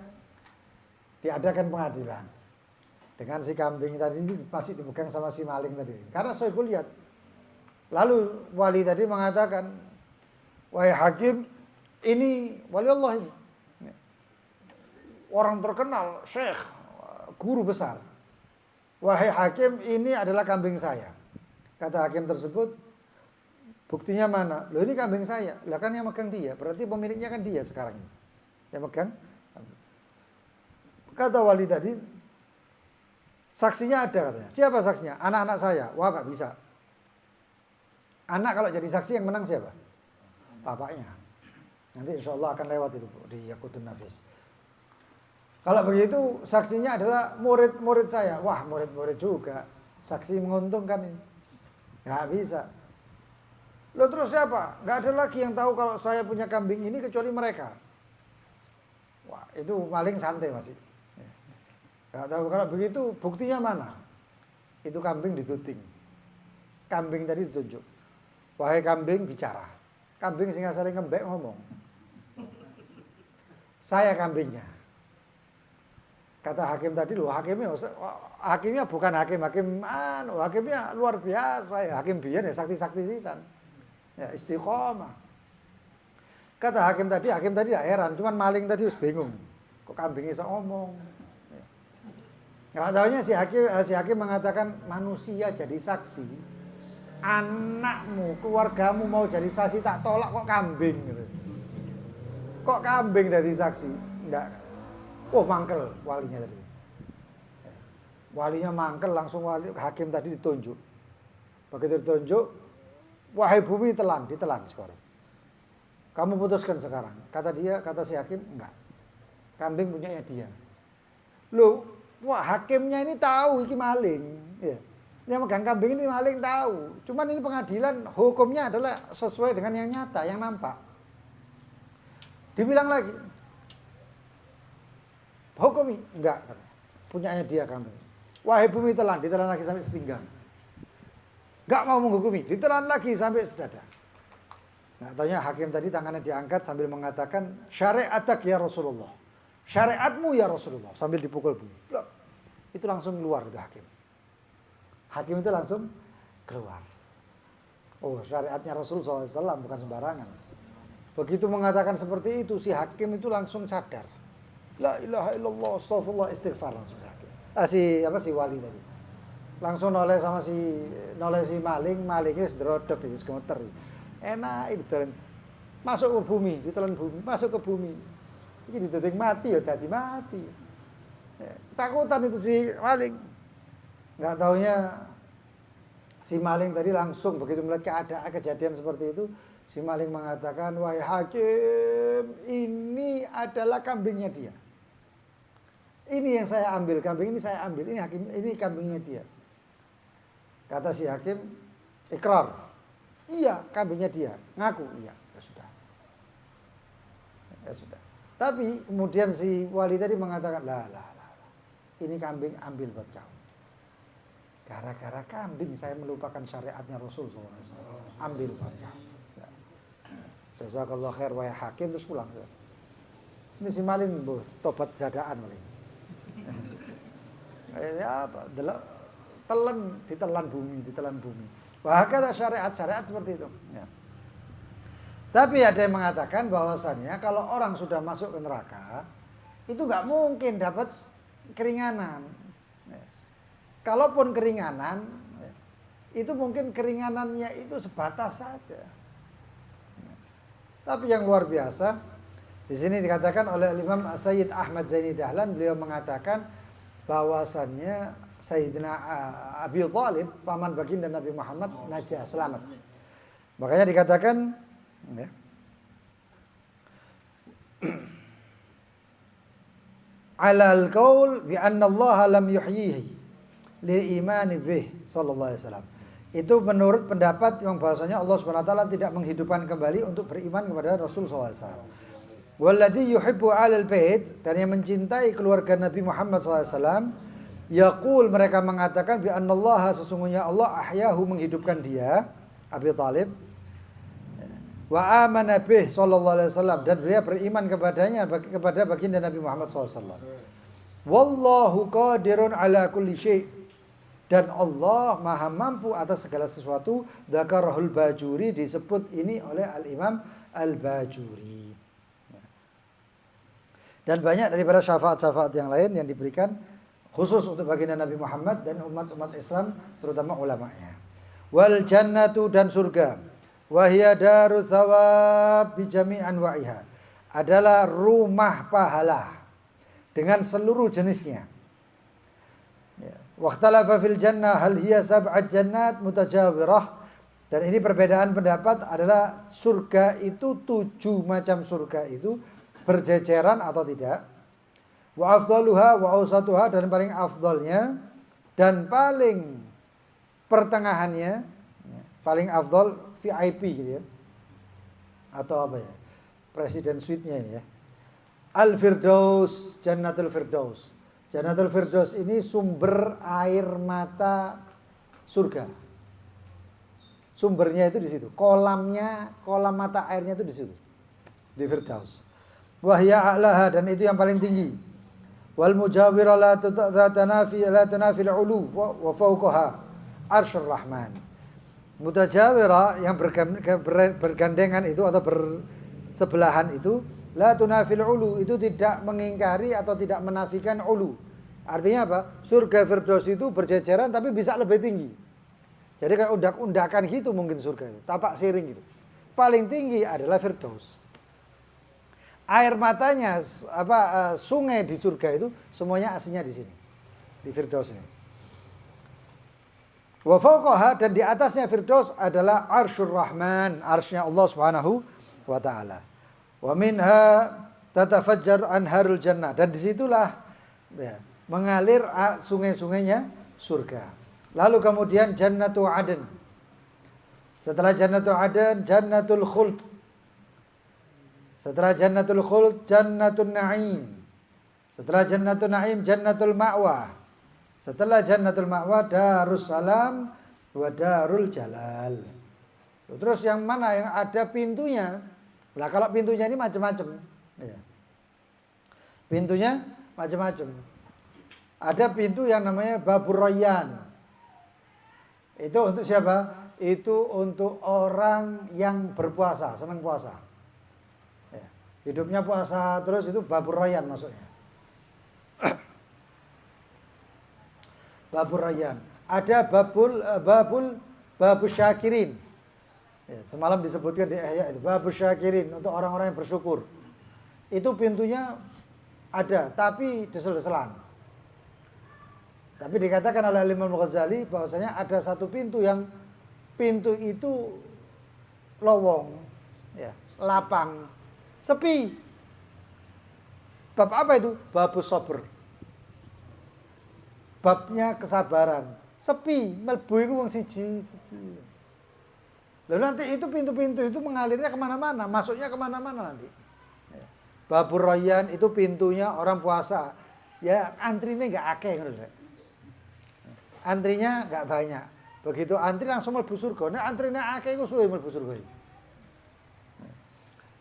Speaker 1: diadakan pengadilan dengan si kambing tadi masih dipegang sama si maling tadi. Karena Soebul lihat. Lalu wali tadi mengatakan, wahai hakim, ini wali Allah ini. Orang terkenal, syekh, guru besar. Wahai hakim, ini adalah kambing saya. Kata hakim tersebut, buktinya mana? Loh, ini kambing saya. Lah kan yang megang dia, berarti pemiliknya kan dia sekarang ini. Yang megang. Kata wali tadi, saksinya ada katanya. Siapa saksinya? Anak-anak saya. Wah, gak bisa. Anak kalau jadi saksi yang menang siapa? Bapaknya. Nanti insya Allah akan lewat itu di Yaqutun Nafis. Kalau begitu saksinya adalah murid-murid saya. Wah, murid-murid juga. Saksi menguntungkan ini. Gak bisa. Loh terus siapa? Gak ada lagi yang tahu kalau saya punya kambing ini kecuali mereka. Wah, itu maling santai masih. Gak tahu. Kalau begitu buktinya mana? Itu kambing dituting. Kambing tadi ditunjuk. Wahai kambing bicara. Kambing singa saling ngembek ngomong. Saya kambingnya. Kata hakim tadi, loh hakimnya bukan hakimnya luar biasa ya, hakim biyen ya sakti-sakti sisan. Ya istiqomah. Kata hakim tadi gak heran, cuman maling tadi harus bingung. Kok kambing iso ngomong? Nggak tahunya si hakim mengatakan manusia jadi saksi, anakmu, keluargamu mau jadi saksi tak tolak kok kambing gitu. Kok kambing jadi saksi? Enggak. Oh mangkel walinya tadi. Walinya mangkel langsung hakim tadi ditunjuk. Begitu ditunjuk, wahai bumi ditelan sekarang. Kamu putuskan sekarang. Kata si hakim enggak. Kambing punyanya dia. Loh, wah hakimnya ini tahu ini maling, ya. Yang megang kambing ini maling tahu. Cuman ini pengadilan hukumnya adalah sesuai dengan yang nyata, yang nampak. Dibilang lagi, hukumi enggak katanya. Punyanya dia kambing. Wahai bumi ditelan lagi sampai sepinggang. Enggak mau menghukumi, ditelan lagi sampai sedada. Nah, taunya hakim tadi tangannya diangkat sambil mengatakan syariatak ya Rasulullah. Syariatmu ya Rasulullah sambil dipukul bumi. Itu langsung keluar itu hakim. Hakim itu langsung keluar. Oh, syariatnya Rasulullah SAW bukan sembarangan. Begitu mengatakan seperti itu si hakim itu langsung sadar. La ilaha illallah, astagfirullah, istighfar langsung si hakim. Si wali tadi. Langsung noleh si malingnya sedrodok itu segemeter. Enak ditelan. Masuk ke bumi, ditelan bumi, masuk ke bumi. Ini dituting mati ya tadi mati. Takutan itu si maling. Nggak taunya si maling tadi langsung begitu melihat keadaan kejadian seperti itu, si maling mengatakan, wahai hakim, ini adalah kambingnya dia. Ini yang saya ambil, kambing ini saya ambil, ini kambingnya dia. Kata si hakim, ikrar. Iya, kambingnya dia. Ngaku, iya. Ya sudah. Tapi kemudian si wali tadi mengatakan, lah. Ini kambing ambil buat kau. Gara-gara kambing saya melupakan syariatnya Rasulullah SAW. Ambil buat kau. Ya. Jazakallah khair wahai hakim, terus pulang. Ini si maling bos, tobat dadaan maling. Ya apa? Ditelan bumi. Bahkan syariat seperti itu. Ya. Tapi ada yang mengatakan bahwasannya kalau orang sudah masuk ke neraka, itu nggak mungkin dapat keringanan. Ya. Kalaupun keringanan, ya, itu mungkin keringanannya itu sebatas saja. Ya. Tapi yang luar biasa, di sini dikatakan oleh Imam Sayyid Ahmad Zaini Dahlan, beliau mengatakan bahwasannya Sayyidina Abi Thalib, paman baginda Nabi Muhammad, najah, selamat. Makanya dikatakan ya, alal qaul bi anna Allah lam yuhyihi li imani bih sallallahu alaihi wasallam. Itu menurut pendapat yang bahasanya Allah Subhanahu wa taala tidak menghidupkan kembali untuk beriman kepada Rasul sallallahu alaihi wasallam. Walladzi yuhibbu 'alal bait, dan yang mencintai keluarga Nabi Muhammad sallallahu alaihi wasallam, yaqul, mereka mengatakan bi anna Allah, sesungguhnya Allah ahyahu, menghidupkan dia Abi Thalib, wa amana bih sallallahu alaihi wasallam, dan dia beriman kepadanya, kepada baginda Nabi Muhammad sallallahu alaihi wasallam. Wallahu qadirun ala kulli syai', dan Allah maha mampu atas segala sesuatu. Dzakarahul Bajuri, disebut ini oleh Al-Imam Al-Bajuri. Dan banyak daripada syafaat-syafaat yang lain yang diberikan khusus untuk baginda Nabi Muhammad dan umat-umat Islam, terutama ulamanya. Wal jannatu, dan surga, wahya daru thawab bi jami'an wa'iha, adalah rumah pahala dengan seluruh jenisnya. Waqtalafa fil jannah hal hiya sab'at jannat mutajawirah, dan ini perbedaan pendapat adalah surga itu 7 macam surga itu berjejeran atau tidak. Wa afdaluha wa awsatuha, dan paling afdalnya dan paling pertengahannya, paling afdal VIP gitu ya, atau apa ya, presiden suite-nya ini ya. Al-Firdaus, Jannatul Firdaus. Jannatul Firdaus ini sumber air mata surga. Sumbernya itu di situ. Kolamnya, kolam mata airnya itu di situ. Di Firdaus. Wahya a'laha, dan itu yang paling tinggi. Wal mujawira la tunafi al-ulu wa fawqaha arsyur rahman. Mutajawira, yang bergandengan itu atau bersebelahan itu, la tunafil ulu, itu tidak mengingkari atau tidak menafikan ulu. Artinya apa? Surga Firdaus itu berjejeran tapi bisa lebih tinggi. Jadi kayak undak-undakan gitu mungkin surga itu, tapak siring gitu. Paling tinggi adalah Firdaus. Air matanya sungai di surga itu semuanya aslinya di sini, di Firdaus ini. Wa fawqaha, dan di atasnya Firdaus adalah arsyur rahman, arsy-Nya Allah Subhanahu wa taala. Wa minha tatafajjar anharul jannah, dan disitulah ya, mengalir sungai-sungainya surga. Lalu kemudian Jannatu Aden. Setelah Jannatu Aden, Jannatul Khuld. Setelah Jannatul Khuld, Jannatul Na'im. Setelah Jannatul Na'im, Jannatul Ma'wa. Setelah Jannatul Ma'wa, Darussalam wa Darul Jalal. Terus yang mana yang ada pintunya? Nah, kalau pintunya ini macam-macam, ya. Pintunya macam-macam. Ada pintu yang namanya Babur Rayyan. Itu untuk siapa? Itu untuk orang yang berpuasa, senang puasa. Ya. Hidupnya puasa terus, itu Babur Rayyan maksudnya. Babur Rayyan. Ada babus syakirin. Ya, semalam disebutkan di Ihya itu babus syakirin, untuk orang-orang yang bersyukur. Itu pintunya ada, tapi desel-deselan. Tapi dikatakan oleh Imam Al-Ghazali bahwasanya ada satu pintu yang pintu itu lowong, ya, lapang, sepi. Bab apa itu? Babus sabr. Babnya kesabaran. Sepi, mlebu iku wong siji. Lalu nanti itu pintu-pintu itu mengalirnya kemana-mana, masuknya kemana-mana nanti. Babur Rayyan itu pintunya orang puasa, ya antrinya nggak akeh, antrinya nggak banyak. Begitu antri langsung mlebu surga. Nek antrinya akeh iku suwe mlebu surga.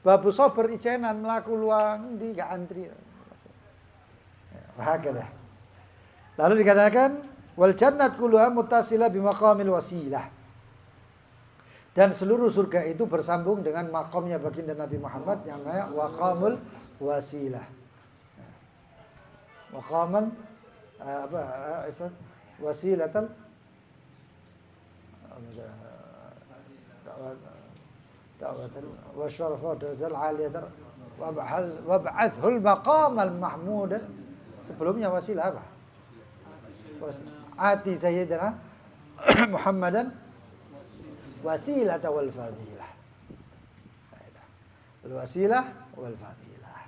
Speaker 1: Babu sabar icenan mlaku luang ndi nggak antri. Wahakala. Lalu dikatakan wal jannat kulluha muttasila bi maqamil wasilah. Dan seluruh surga itu bersambung dengan makamnya baginda Nabi Muhammad yang namanya Waqamul Wasilah. Waqaman wasilatan da'watan wa syarafatan aliyatan wab'athul maqamal mahmudan. Sebelumnya wasilah apa? Ati sayyidina Muhammadan wasilata wal fadilah. Al-wasilah wal fadilah.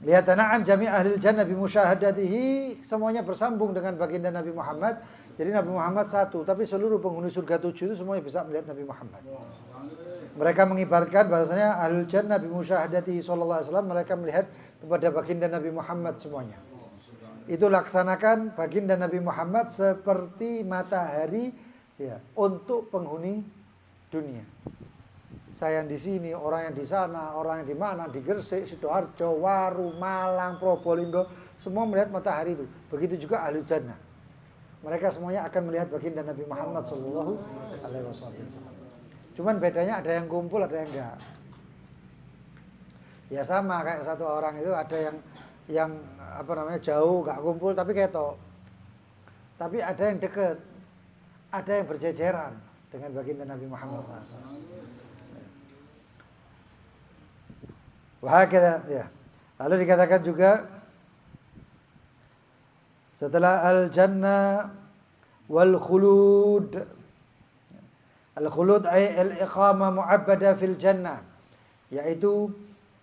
Speaker 1: Lihat na'am jami' ahli jannah bi musyahadatihi, semuanya bersambung dengan baginda Nabi Muhammad. Jadi Nabi Muhammad satu, tapi seluruh penghuni surga 7 itu semuanya bisa melihat Nabi Muhammad. Mereka mengibaratkan bahwasanya ahli jannah bi musyahadatihi sallallahu alaihi wasallam, mereka melihat kepada baginda Nabi Muhammad semuanya. Itu laksanakan baginda Nabi Muhammad seperti matahari ya, untuk penghuni dunia. Saya yang di sini, orang yang di sana, orang yang di mana, di Gresik, Sidoarjo, Waru, Malang, Probolinggo, semua melihat matahari itu. Begitu juga ahli jannah. Mereka semuanya akan melihat baginda Nabi Muhammad sallallahu alaihi wasallam. Cuman bedanya ada yang kumpul, ada yang enggak. Ya sama kayak satu orang itu ada yang apa namanya jauh, enggak kumpul tapi ketok. Tapi ada yang dekat. Ada yang berjejeran dengan baginda Nabi Muhammad SAW. Wah, ya. Lalu dikatakan juga setelah al-jannah wal khulud. Al-khulud ay al-iqamah mu'abbada fil jannah, yaitu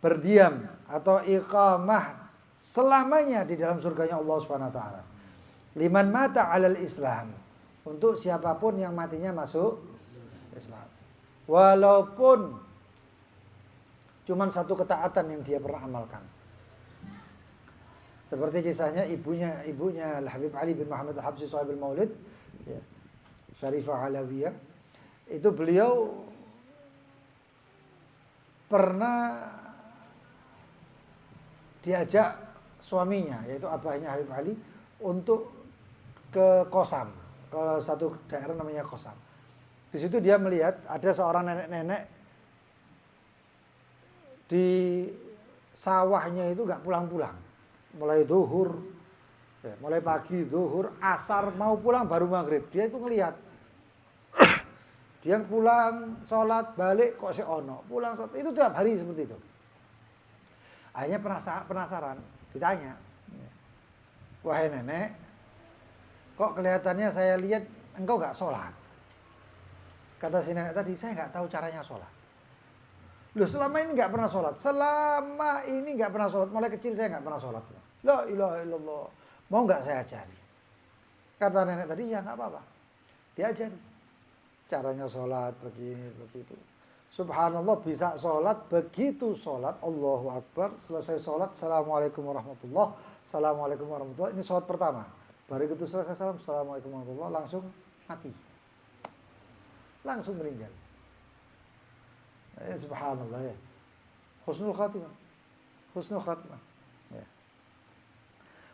Speaker 1: berdiam atau iqamah selamanya di dalam surganya Allah Subhanahu wa taala. Liman mata 'alal Islam, untuk siapapun yang matinya masuk Islam. Walaupun cuman satu ketaatan yang dia pernah amalkan. Seperti kisahnya ibunya Al-Habib Ali bin Muhammad Al-Habsyi Shahibul Maulid, ya, Syarifah Alawiyah. Itu beliau pernah diajak suaminya, yaitu abahnya Habib Ali, untuk ke Kosam, ke satu daerah namanya Kosam. Di situ dia melihat ada seorang nenek-nenek di sawahnya itu nggak pulang-pulang, mulai zuhur, ya, mulai pagi zuhur, asar mau pulang baru maghrib. Dia itu ngelihat, dia pulang sholat balik kok ono, pulang sholat, itu tiap hari seperti itu. Akhirnya penasaran, ditanya, wahai nenek, kok kelihatannya saya lihat engkau nggak sholat? Kata si nenek tadi, saya nggak tahu caranya sholat. Loh, selama ini nggak pernah sholat. Selama ini nggak pernah sholat. Mulai kecil saya nggak pernah sholat. La ilaha illallah. Mau nggak saya ajari? Kata nenek tadi, ya nggak apa-apa. Diajari. Caranya sholat begini, begitu. Subhanallah, bisa sholat. Begitu sholat, Allahu Akbar. Selesai sholat, Assalamualaikum warahmatullah. Assalamualaikum warahmatullah. Ini sholat pertama. Baru itu selesai salam, Assalamualaikum warahmatullah. Langsung mati. Langsung meninggal. Subhanallah, ya. Husnul khatimah. Husnul khatimah. Ya.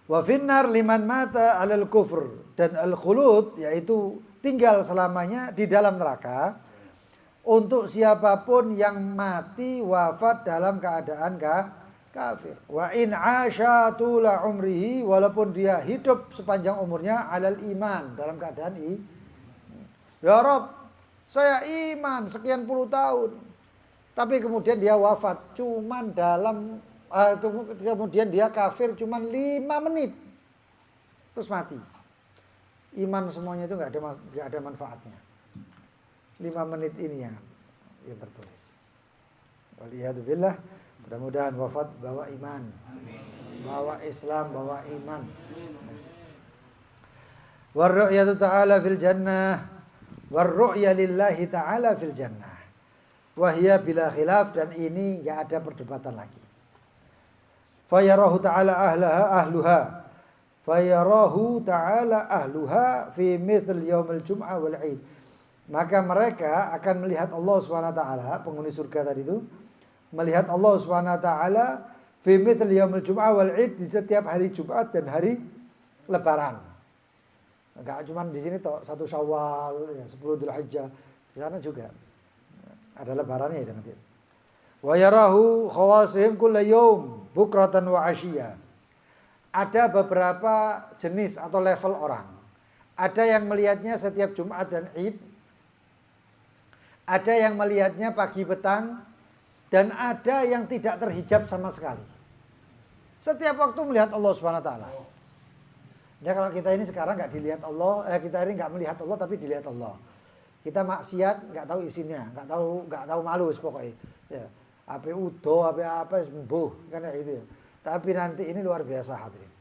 Speaker 1: Wa finnar liman mata 'alal kufr, dan al-khulud yaitu tinggal selamanya di dalam neraka untuk siapapun yang mati wafat dalam keadaan kafir. Wa in 'asha tula umrihi, walaupun dia hidup sepanjang umurnya 'alal iman, dalam keadaan ya Rabb, saya iman sekian puluh tahun. Tapi kemudian dia wafat cuman kemudian dia kafir cuman 5 menit. Terus mati. Iman semuanya itu enggak ada manfaatnya. 5 menit ini yang tertulis. Waliyadzubillah, mudah-mudahan wafat bawa iman. Bawa Islam, bawa iman. War-ru'yatu ta'ala fil jannah, war-ru'ya lillahi ta'ala fil jannah. Wahya bila khilaf, dan ini enggak ada perdebatan lagi. Fayarahu ta'ala ahluha. Fayarahu ta'ala ahluha fi mithl yaumil jum'ah wal 'id. Maka mereka akan melihat Allah Subhanahu wa taala, penghuni surga tadi itu melihat Allah Subhanahu wa taala fi mithl yaumil jum'ah wal 'id, di setiap hari Jumat dan hari lebaran. Enggak cuma di sini toh, 1 Syawal, ya 10 Dzulhijjah, di sana juga ada lebarannya itu nanti. Wa yarahu khawasihim kulla yaum bukratan wa 'ashiyya. Ada beberapa jenis atau level orang. Ada yang melihatnya setiap Jumat dan Id. Ada yang melihatnya pagi petang, dan ada yang tidak terhijab sama sekali. Setiap waktu melihat Allah Subhanahu wa taala. Ya kalau kita ini sekarang nggak dilihat Allah, kita ini nggak melihat Allah tapi dilihat Allah. Kita maksiat nggak tahu isinya, nggak tahu malu pokoknya. Ya, apa udo, apa sembuh kan itu. Ya. Tapi nanti ini luar biasa hadirin.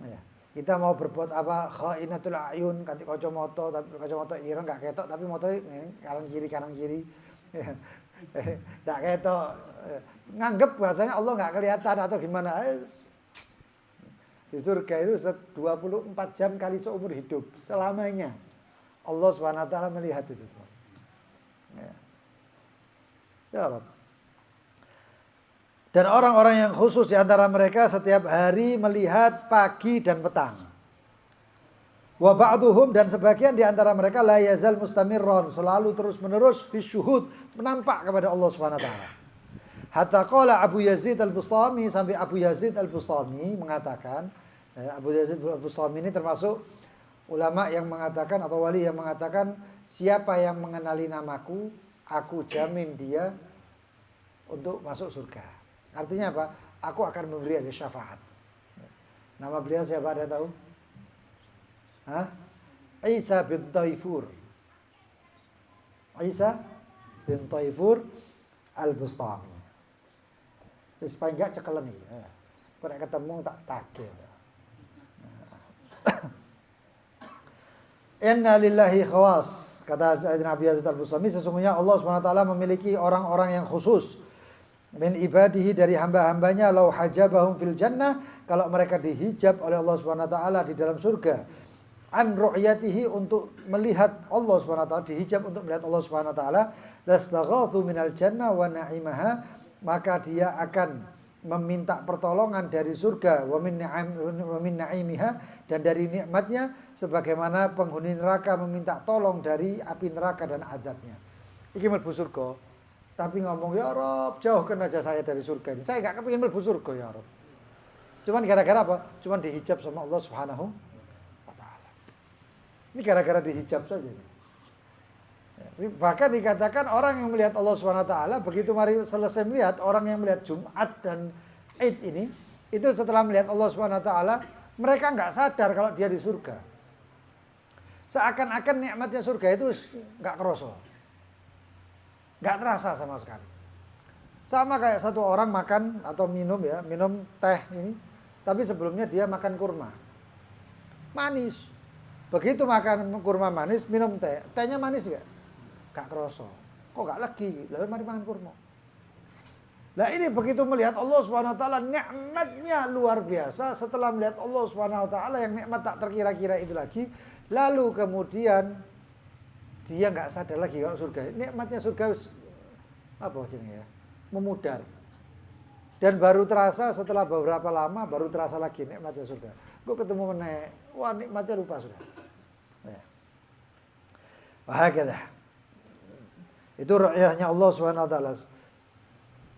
Speaker 1: Ya. Kita mau berbuat apa khainatul ayun kanthi kacamata tapi kacamata ireng nggak ketok tapi motor kanan kiri. Ya. Nggak ketok. Nganggep bahasanya Allah nggak kelihatan atau gimana. Di surga itu 24 jam kali seumur hidup selamanya. Allah SWT melihat itu semua. Ya Rabb. Dan orang-orang yang khusus di antara mereka setiap hari melihat pagi dan petang. Wa ba'duhum dan sebagian di antara mereka la yazal mustamirron, selalu terus-menerus fi syuhud, menampak kepada Allah SWT. Hatta qala Abu Yazid Al-Bustami, sampai Abu Yazid Al-Bustami mengatakan, Abu Yazid Al-Bustami ini termasuk ulama yang mengatakan atau wali yang mengatakan, siapa yang mengenali namaku, aku jamin dia untuk masuk surga. Artinya apa? Aku akan memberi dia syafaat. Nama beliau siapa, ada tahu? Isa bin Taifur. Isa bin Taifur Al-Bustami. Wis paling gak cekelen iki. Kok nek ketemu tak tagih. Inna lillahi khawas, kata Sayyidina Abi Yazid Al-Bustami, sesungguhnya Allah SWT memiliki orang-orang yang khusus min ibadihi, dari hamba-hambanya, lau hajabahum fil jannah, kalau mereka dihijab oleh Allah SWT di dalam surga, an ru'yatihi, untuk melihat Allah SWT, dihijab untuk melihat Allah SWT, lastaghathu minal jannah wa na'imaha, maka dia akan meminta pertolongan dari surga, wa min na'imiha, dan dari nikmatnya, sebagaimana penghuni neraka meminta tolong dari api neraka dan azabnya. Iki mlebu surga, tapi ngomong, ya Rob, jauhkan aja saya dari surga ini. Saya gak kepingin mlebu surga ya Rob. Cuman gara-gara apa? Cuman dihijab sama Allah Subhanahu wa taala. Ini gara-gara dihijab saja. Bahkan dikatakan orang yang melihat Allah SWT, begitu mari selesai melihat, orang yang melihat Jumat dan Id ini, itu setelah melihat Allah SWT, mereka nggak sadar kalau dia di surga. Seakan-akan nikmatnya surga itu nggak kerasa, nggak terasa sama sekali. Sama kayak satu orang makan atau minum teh ini, tapi sebelumnya dia makan kurma, manis. Begitu makan kurma manis, minum teh, tehnya manis nggak? Gak kerasa. Kok gak lagi? Lalu mari makan kurma. Nah ini begitu melihat Allah SWT, nikmatnya luar biasa. Setelah melihat Allah SWT yang nikmat tak terkira-kira itu lagi, lalu kemudian dia gak sadar lagi kalau surga. Nikmatnya surga apa ya? Memudar. Dan baru terasa setelah beberapa lama, baru terasa lagi nikmatnya surga. Gue ketemu menek, wah nikmatnya lupa sudah. Ya. Bahagia. Itu ru'yahnya Allah SWT.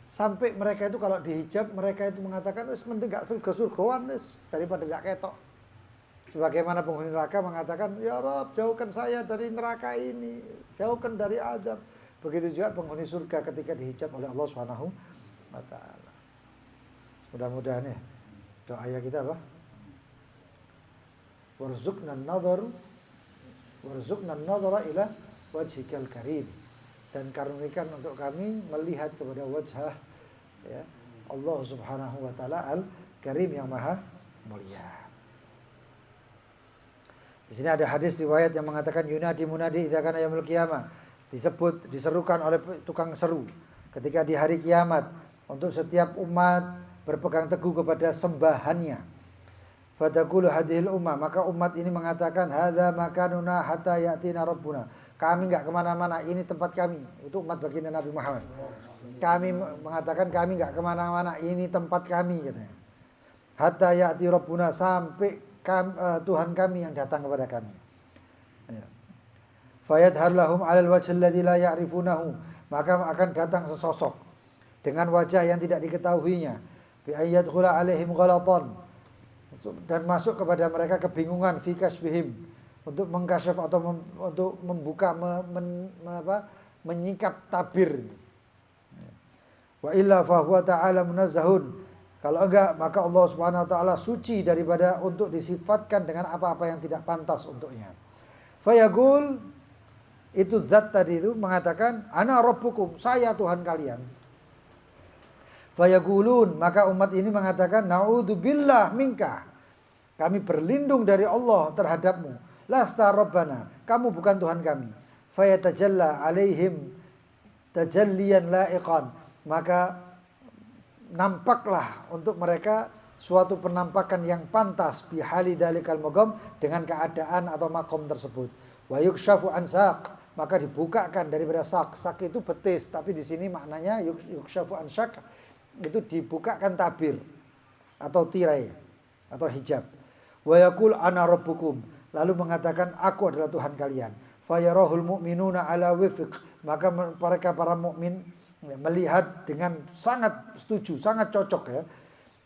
Speaker 1: Sampai mereka itu kalau dihijab, mereka itu mengatakan, wis mending gak surga-surgaan wis daripada gak ketok. Sebagaimana penghuni neraka mengatakan, ya Rabb, jauhkan saya dari neraka ini, jauhkan dari azab. Begitu juga penghuni surga ketika dihijab oleh Allah SWT. Mudah-mudahan ya, doa kita apa? Warzuqna an-nadhara ila wajhikal karim. Dan karunikan untuk kami melihat kepada wajah ya, Allah Subhanahu wa taala Al-Karim yang maha mulia. Di sini ada hadis riwayat yang mengatakan yunadi munadi idza kana yaumul qiyamah, diserukan oleh tukang seru ketika di hari kiamat untuk setiap umat berpegang teguh kepada sembahannya. Fadaqulu hadhil ummah, maka umat ini mengatakan hadza makanuna hatta yatina rabbuna. Kami enggak kemana-mana, ini tempat kami. Itu umat baginda Nabi Muhammad. Kami mengatakan kami enggak kemana-mana, ini tempat kami katanya. Hatta ya'ti rabbuna, sampai Tuhan kami yang datang kepada kami. Ya. Fayadhar lahum 'alal wajhi alladzi la ya'rifunahu, maka akan datang sesosok dengan wajah yang tidak diketahuinya. Bi ayyadkhula 'alaihim ghalatan, dan masuk kepada mereka kebingungan, fi kasbihim, untuk mengkasyaf atau untuk membuka menyingkap tabir. Wa illa fa huwa ta'ala munazzahun Kalau enggak, maka Allah Subhanahu wa taala suci daripada untuk disifatkan dengan apa-apa yang tidak pantas untuknya. Fayaqul, itu zat tadi itu mengatakan, ana rabbukum, saya Tuhan kalian. Fayaqulun, maka umat ini mengatakan, naudzubillah minka, kami berlindung dari Allah terhadapmu. Lasta rabbana, kamu bukan Tuhan kami. Fayatajalla alaihim tajalliyan laiqan, maka nampaklah untuk mereka suatu penampakan yang pantas bihali dalikal maqam, dengan keadaan atau makom tersebut. Wa yukshafu an saq, maka dibukakan daripada sak. Sak itu betis, tapi di sini maknanya yukshafu an saq itu dibukakan tabir atau tirai atau hijab. Wa yaqul ana rabbukum, lalu mengatakan aku adalah Tuhan kalian. Fayarahul mu'minuna ala wifq, maka mereka para mukmin melihat dengan sangat setuju, sangat cocok ya.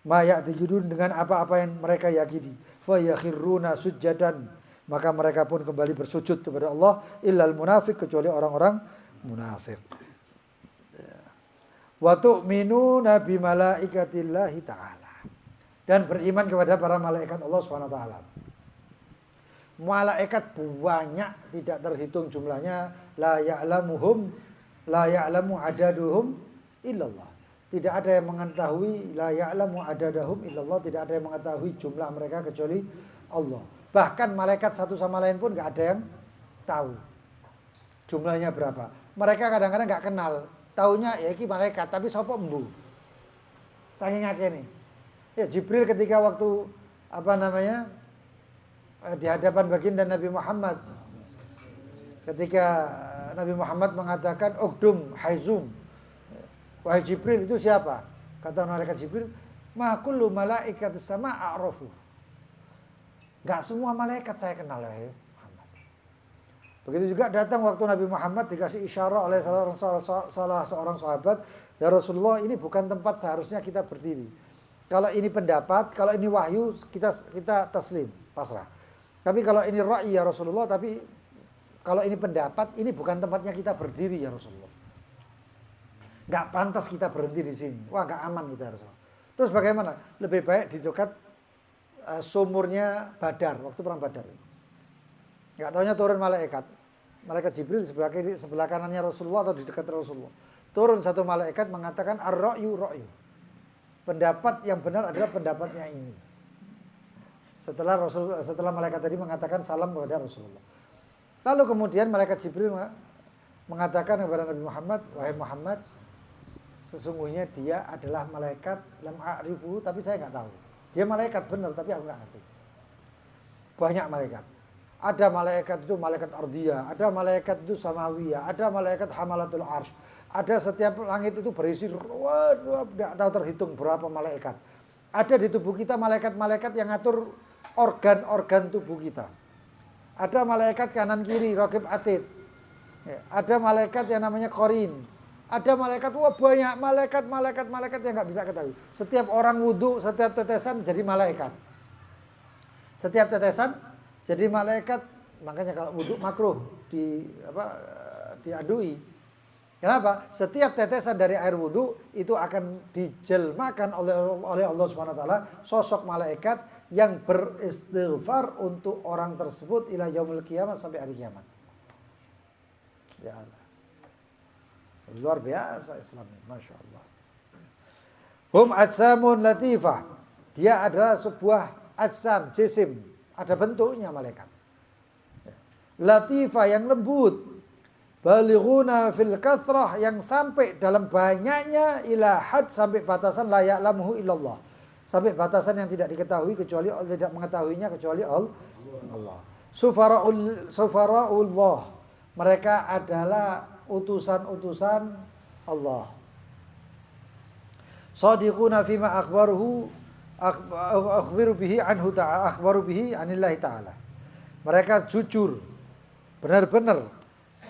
Speaker 1: Ma ya'taqidun, dengan apa-apa yang mereka yakini. Fa yakhiruna sujjadan, maka mereka pun kembali bersujud kepada Allah. Illal munafik, kecuali orang-orang munafik. Wa tu'minuna bi malaikatillahi ta'ala, dan beriman kepada para malaikat Allah Subhanahu wa taala. Malaikat banyak, tidak terhitung jumlahnya. La ya'lamu adaduhum illallah. Tidak ada yang mengetahui, la ya'lamu adadahum illallah, tidak ada yang mengetahui jumlah mereka kecuali Allah. Bahkan malaikat satu sama lain pun gak ada yang tahu jumlahnya berapa. Mereka kadang-kadang gak kenal. Taunya ya iki malaikat, tapi sapa embu. Saking akeh nih. Ya Jibril ketika waktu di hadapan baginda Nabi Muhammad, ketika Nabi Muhammad mengatakan Ukdum Haizum, wahai Jibril, itu siapa? Kata malaikat Jibril, ma kullu malaikatus sama a'rafu. Enggak semua malaikat saya kenal ya Muhammad. Begitu juga datang waktu Nabi Muhammad dikasih isyarat oleh salah seorang sahabat, ya Rasulullah, ini bukan tempat seharusnya kita berdiri. Kalau ini pendapat, kalau ini wahyu, kita taslim, pasrah. Tapi kalau ini ra'i ya Rasulullah, tapi kalau ini pendapat, ini bukan tempatnya kita berdiri ya Rasulullah. Gak pantas kita berhenti di sini. Wah, gak aman kita Rasulullah. Terus bagaimana? Lebih baik di dekat sumurnya Badar, waktu perang Badar. Gak taunya turun malaikat. Malaikat Jibril sebelah kanannya Rasulullah atau di dekat Rasulullah. Turun satu malaikat mengatakan ar-ra'yu ra'yu. Pendapat yang benar adalah pendapatnya ini. Setelah malaikat tadi mengatakan salam kepada Rasulullah. Lalu kemudian malaikat Jibril mengatakan kepada Nabi Muhammad, wahai Muhammad, sesungguhnya dia adalah malaikat lam a'rifu, tapi saya nggak tahu. Dia malaikat benar, tapi aku nggak ngerti. Banyak malaikat. Ada malaikat itu malaikat ardiyah, ada malaikat itu samawiyah, ada malaikat hamalatul arsh. Ada setiap langit itu berisi, tidak tahu terhitung berapa malaikat. Ada di tubuh kita malaikat-malaikat yang ngatur organ-organ tubuh kita. Ada malaikat kanan kiri, raqib atid. Ada malaikat yang namanya qarin. Ada malaikat, banyak malaikat yang nggak bisa ketahui. Setiap orang wudhu, setiap tetesan jadi malaikat. Setiap tetesan jadi malaikat. Makanya kalau wudhu makruh diadui. Kenapa? Setiap tetesan dari air wudhu itu akan dijelmakan oleh Allah Subhanahu wa taala sosok malaikat yang beristighfar untuk orang tersebut ila yaumil qiyamah, sampai hari kiamat. Ya Allah. Luar biasa Islam, Masya Allah. Hum ajsamun latifah. Dia adalah sebuah ajsam, jisim. Ada bentuknya malaikat. Latifah, yang lembut. Balighuna fil kathrah, yang sampai dalam banyaknya, ila had, sampai batasan la ya'lamuhu illallah. Sampai batasan yang tidak diketahui kecuali Allah, tidak mengetahuinya kecuali Allah. Sufara'ullah. Mereka adalah utusan-utusan Allah. Shadiquna fima akhbaru bihi anhu ta'ala, akhbaru bihi anillahi ta'ala. Mereka jujur, benar-benar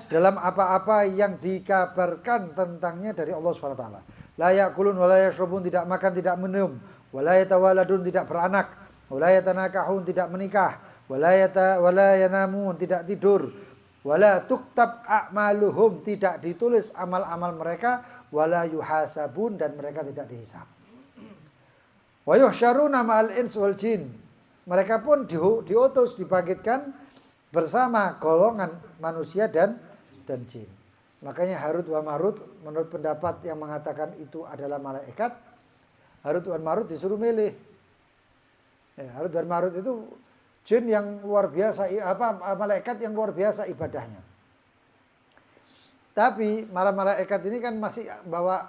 Speaker 1: dalam apa-apa yang dikabarkan tentangnya dari Allah Subhanahu wa taala. La ya'kulun wa la yashrabun, tidak makan, tidak minum, wa la yatawaladun, tidak beranak, wa la yatanakahun, tidak menikah, wa la yanamun, tidak tidur, wa la tuktab a'maluhum, tidak ditulis amal-amal mereka, wa la yuhasabun, dan mereka tidak dihisab. Wa yuhsyaruna ma'al ins wal jin. Mereka pun diutus, dibangkitkan bersama golongan manusia dan jin. Makanya Harut wa Marut menurut pendapat yang mengatakan itu adalah malaikat, Harut wa Marut disuruh milih. Ya, Harut dan Marut itu jin yang luar biasa, malaikat yang luar biasa ibadahnya. Tapi malaikat ini kan masih bawa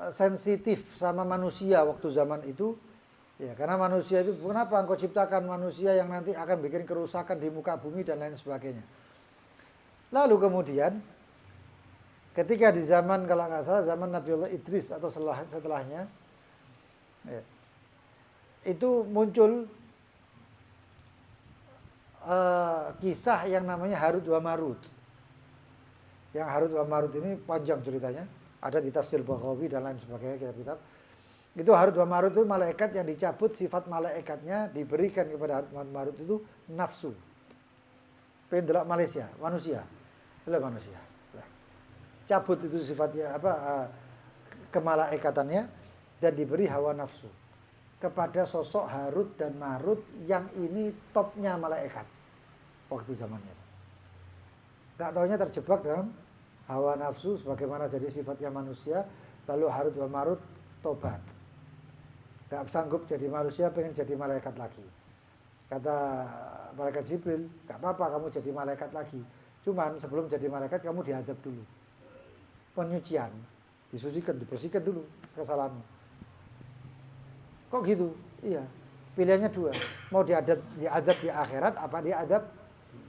Speaker 1: sensitif sama manusia waktu zaman itu. Ya, karena manusia itu, kenapa engkau ciptakan manusia yang nanti akan bikin kerusakan di muka bumi dan lain sebagainya. Lalu kemudian ketika di zaman, kalau nggak salah zaman Nabiullah Idris atau setelahnya, ya, itu muncul kisah yang namanya Harut wa Marut. Yang Harut wa Marut ini panjang ceritanya, ada di tafsir Baghawi dan lain sebagainya, kitab-kitab. Itu Harut wa Marut itu malaikat yang dicabut sifat malaikatnya, diberikan kepada Harut wa Marut itu nafsu. Pendelok manusia. Cabut itu sifatnya kemalaikatannya dan diberi hawa nafsu kepada sosok Harut dan Marut yang ini topnya malaikat waktu zamannya. Gak taunya terjebak dalam hawa nafsu sebagaimana jadi sifatnya manusia, lalu Harut wa Marut tobat. Gak sanggup jadi manusia, pengen jadi malaikat lagi. Kata malaikat Jibril, gak apa-apa kamu jadi malaikat lagi. Cuman sebelum jadi malaikat kamu diadab dulu. Penyucian, disucikan, dibersihkan dulu kesalahanmu. Kok gitu? Iya, pilihannya dua. Mau diadab di akhirat, apa diadab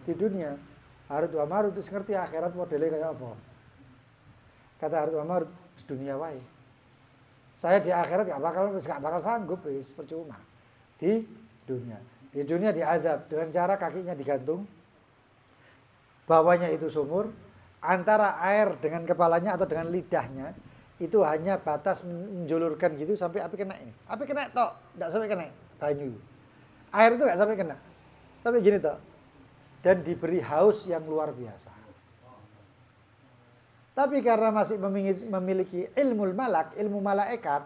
Speaker 1: di dunia. Harut wa Marut itu ngerti akhirat modelnya kayak apa. Kata Harut wa Marut, dunia wae. Saya di akhirat gak bakal sanggup, percuma. Di dunia diadab dengan cara kakinya digantung, bawahnya itu sumur, antara air dengan kepalanya atau dengan lidahnya itu hanya batas menjulurkan gitu sampai api kena ini. Api kena tok, enggak sampai kena banyu. Air itu enggak sampai kena. Sampai gini tok. Dan diberi haus yang luar biasa. Tapi karena masih memiliki ilmu malaikat,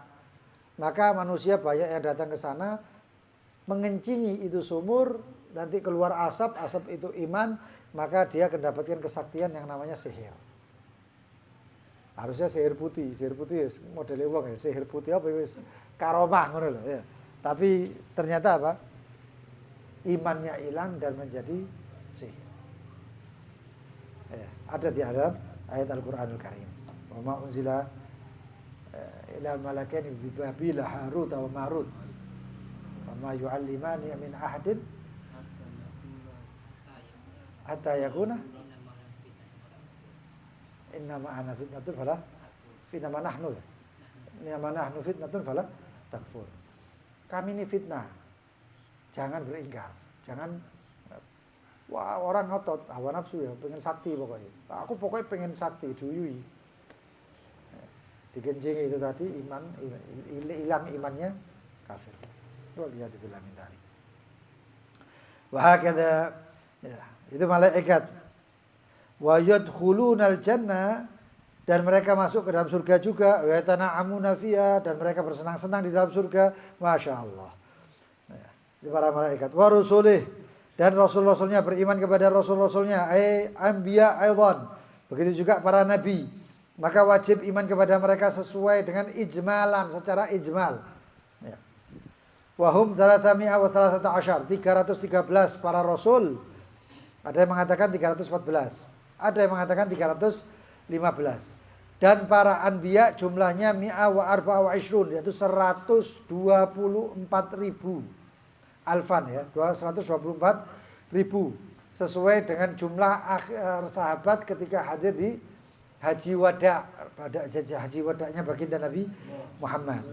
Speaker 1: maka manusia banyak yang datang ke sana mengencingi itu sumur, nanti keluar asap itu iman, maka dia akan mendapatkan kesaktian yang namanya sihir. Harusnya sihir putih modelnya uang ya, sihir putih apa wis karomah ngono lho ya. Tapi ternyata apa? Imannya hilang dan menjadi sihir. Ya, ada di dalam ayat Al-Qur'anul Karim. Wa ma unzila ila malakaini bi Babila Harut wa Marut. Wa ma yu'allimani min ahadin hatta yakuna innama ana fitnatun fala innama nahnu ya. Innama nahnu fitnatun fala takfur. Kami ini fitnah. Jangan beringkar. Jangan wah orang ngotot hawa nafsu ya, pengen sakti pokoknya. Aku pokoknya pengen sakti, duyui. Digenjing itu tadi iman hilang imannya kafir. Waliyadu billah min dzalik. Wa hakadha ya, itu malaikat. Wa yadkhulunal jannah, dan mereka masuk ke dalam surga juga, wa yatana'amuna fiha, dan mereka bersenang-senang di dalam surga. Masya Allah. Ya, itu para malaikat. Wa rusulih, dan rasul-rasulnya beriman kepada rasul-rasulnya, anbiya aidan. Begitu juga para nabi. Maka wajib iman kepada mereka sesuai dengan ijmalan, secara ijmal. Ya. Wahum 313 para rasul. Ada yang mengatakan 314, ada yang mengatakan 315. Dan para anbiya jumlahnya mi'a wa arba'a wa ishrun, yaitu 124.000 alfan ya, 124.000 sesuai dengan jumlah sahabat ketika hadir di haji wada, pada haji wadanya baginda Nabi Muhammad.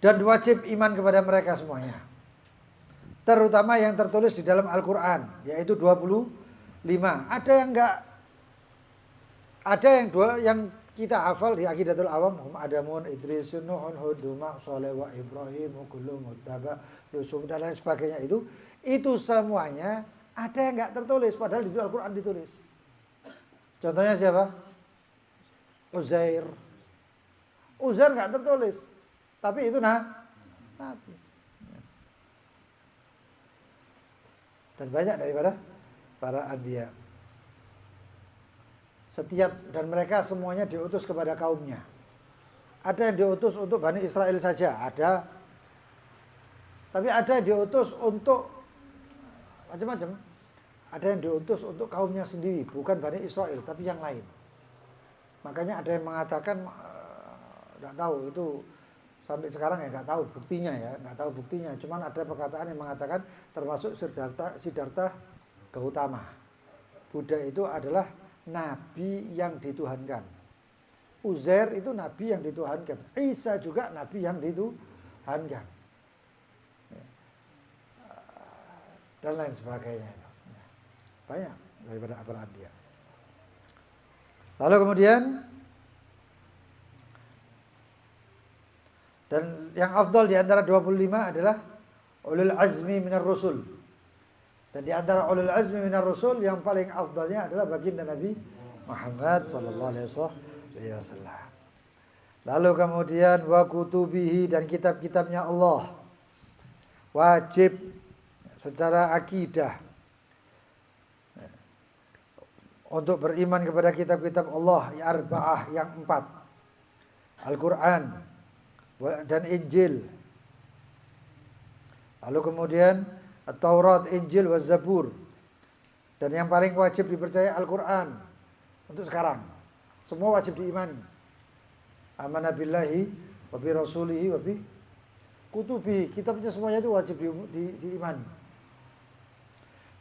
Speaker 1: Dan wajib iman kepada mereka semuanya, terutama yang tertulis di dalam Al-Quran, yaitu 25. Ada yang enggak, ada yang kita hafal di Aqidatul Awam, Adamun, Idris, Nuhun, Hud, Duma, Soleh, wa Ibrahim, Kullu, Muttaba, Yusuf dan lain sebagainya itu semuanya ada yang enggak tertulis, padahal di Al-Quran ditulis. Contohnya siapa? Uzair enggak tertulis, tapi itu nabi. Dan banyak daripada para anbiya. Dan mereka semuanya diutus kepada kaumnya. Ada yang diutus untuk Bani Israel saja, ada. Tapi ada yang diutus untuk macam-macam. Ada yang diutus untuk kaumnya sendiri, bukan Bani Israel, tapi yang lain. Makanya ada yang mengatakan, nggak tahu itu sampai sekarang ya nggak tahu buktinya. Cuman ada perkataan yang mengatakan termasuk Siddhartha Gautama. Buddha itu adalah nabi yang dituhankan. Uzair itu nabi yang dituhankan. Isa juga nabi yang dituhankan. Dan lain sebagainya itu. Banyak daripada para anbiya. Lalu kemudian dan yang afdal di antara 25 adalah ulul azmi minar rusul. Dan di antara ulul azmi minar rusul yang paling afdalnya adalah baginda Nabi Muhammad sallallahu alaihi wasallam. Lalu kemudian wa kutubihi, dan kitab-kitabnya Allah. Wajib secara akidah untuk beriman kepada kitab-kitab Allah arba'ah yang 4. Al-Quran dan Injil. Lalu kemudian Taurat, Injil, wa Zabur. Dan yang paling wajib dipercaya Al-Quran untuk sekarang. Semua wajib diimani. Amanah billahi wa bi rasulihi wa bi kutubi. Kitabnya semuanya itu wajib diimani.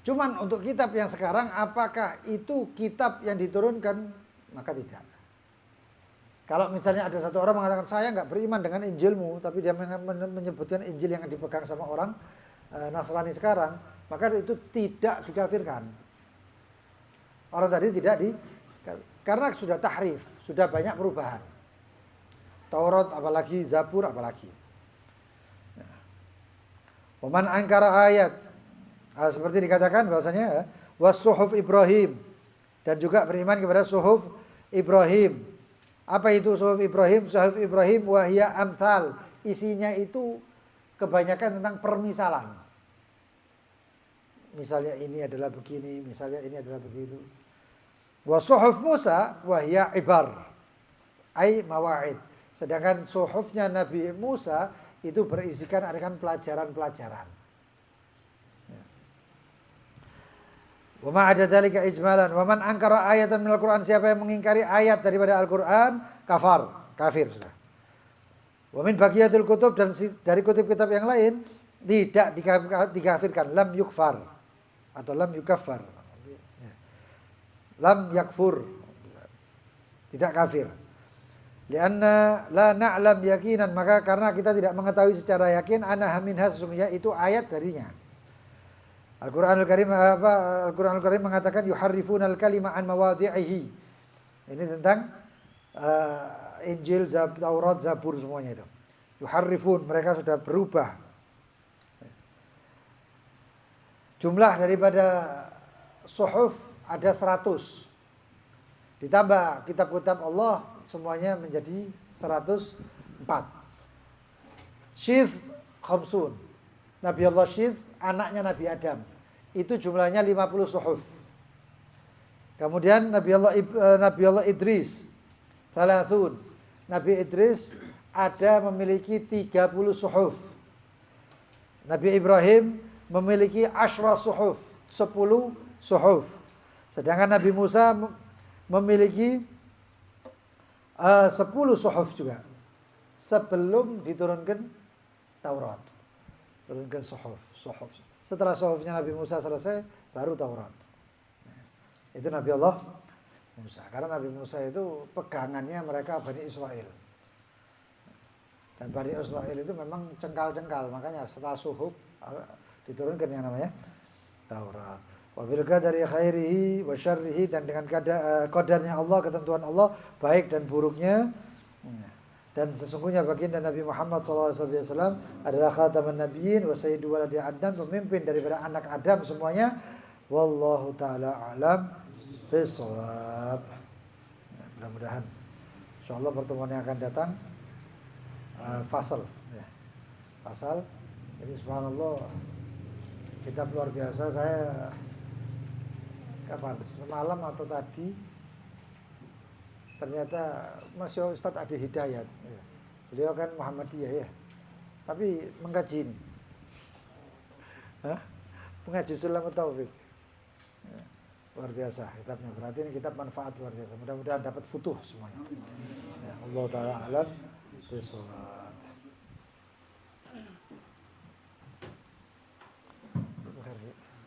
Speaker 1: Cuman untuk kitab yang sekarang, apakah itu kitab yang diturunkan? Maka tidak. Kalau misalnya ada satu orang mengatakan, saya nggak beriman dengan Injilmu, tapi dia menyebutkan Injil yang dipegang sama orang Nasrani sekarang, maka itu tidak dikafirkan. Orang tadi karena sudah tahrif, sudah banyak perubahan. Taurat apalagi, Zabur apalagi. Waman ankara ayat, seperti dikatakan bahwasanya was-suhuf Ibrahim, dan juga beriman kepada suhuf Ibrahim. Apa itu suhuf Ibrahim? Suhuf Ibrahim wahia amthal. Isinya itu kebanyakan tentang permisalan. Misalnya ini adalah begini, misalnya ini adalah begitu. Wa suhuf Musa wahia ibar, ai mawa'id. Sedangkan suhufnya Nabi Musa itu berisikan akan pelajaran-pelajaran. Wa ma ada dzalika ijmalan wa man ankara ayatan minal Qur'an, siapa yang mengingkari ayat daripada Al-Qur'an kafir sudah. Wa min baqiyatul kutub, dan dari kutub-kitab yang lain tidak dikafirkan, lam yukfar atau lam yukaffar. Lam yakfur, tidak kafir. Lianna la na'lam yakinan, maka karena kita tidak mengetahui secara yakin annaha minha, sesungguhnya itu ayat darinya. Al-Qur'anul Karim mengatakan yuharrifunal kalima an mawadhi'ihi. Ini tentang Injil, Taurat, Zabur semuanya itu. Yuharrifun, mereka sudah berubah. Jumlah daripada suhuf ada 100. Ditambah kitab-kitab Allah semuanya menjadi 104. Syith khamsun. Nabi Allah Syith, anaknya Nabi Adam. Itu jumlahnya 50 suhuf. Kemudian Nabi Allah Idris, thalathun. Nabi Idris memiliki 30 suhuf. Nabi Ibrahim memiliki 10 suhuf, 10 suhuf. Sedangkan Nabi Musa memiliki 10 suhuf juga. Sebelum diturunkan Taurat. Turunkan suhuf. Setelah suhufnya Nabi Musa selesai, baru Taurat. Itu Nabi Allah Musa. Karena Nabi Musa itu pegangannya mereka Bani Israel. Dan Bani Israel itu memang cengkal-cengkal. Makanya setelah suhuf diturunkan yang namanya Taurat. Wabil qadari khairihi wa syarrihi, dan dengan qadarnya Allah, ketentuan Allah, baik dan buruknya. Dan sesungguhnya baginda Nabi Muhammad SAW adalah khataman nabiyyin wa sayyidu waladi Adnan, pemimpin daripada anak Adam semuanya. Wallahu ta'ala a'lam bishawab. Mudah-mudahan insyaallah pertemuan yang akan datang fasal pasal. Jadi subhanallah, kitab luar biasa. Saya kapan? Semalam atau tadi ternyata Masya Ustadz Adi Hidayat ya. Beliau kan Muhammadiyah ya, tapi mengkaji ini mengaji Sulam Taufik ya, luar biasa kitabnya. Berarti ini kitab manfaat luar biasa. Mudah-mudahan dapat futuh semuanya ya. Allah Ta'ala alam bisawab.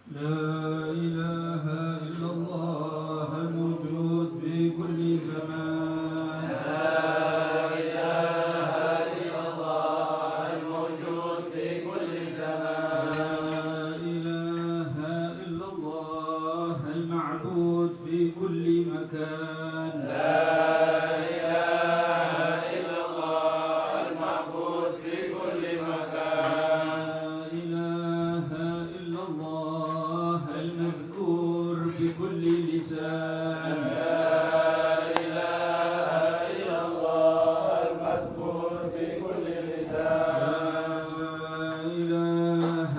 Speaker 2: لا إله إلا الله الموجود في كل زمان. لا إله إلا الله الموجود في كل زمان. لا إله إلا الله المعبود في كل مكان. لا إله إلا الله المعبود في كل مكان. لا إله إلا الله المذكور بكل لسان. لا إله إلا الله المذكور بكل لسان. لا إله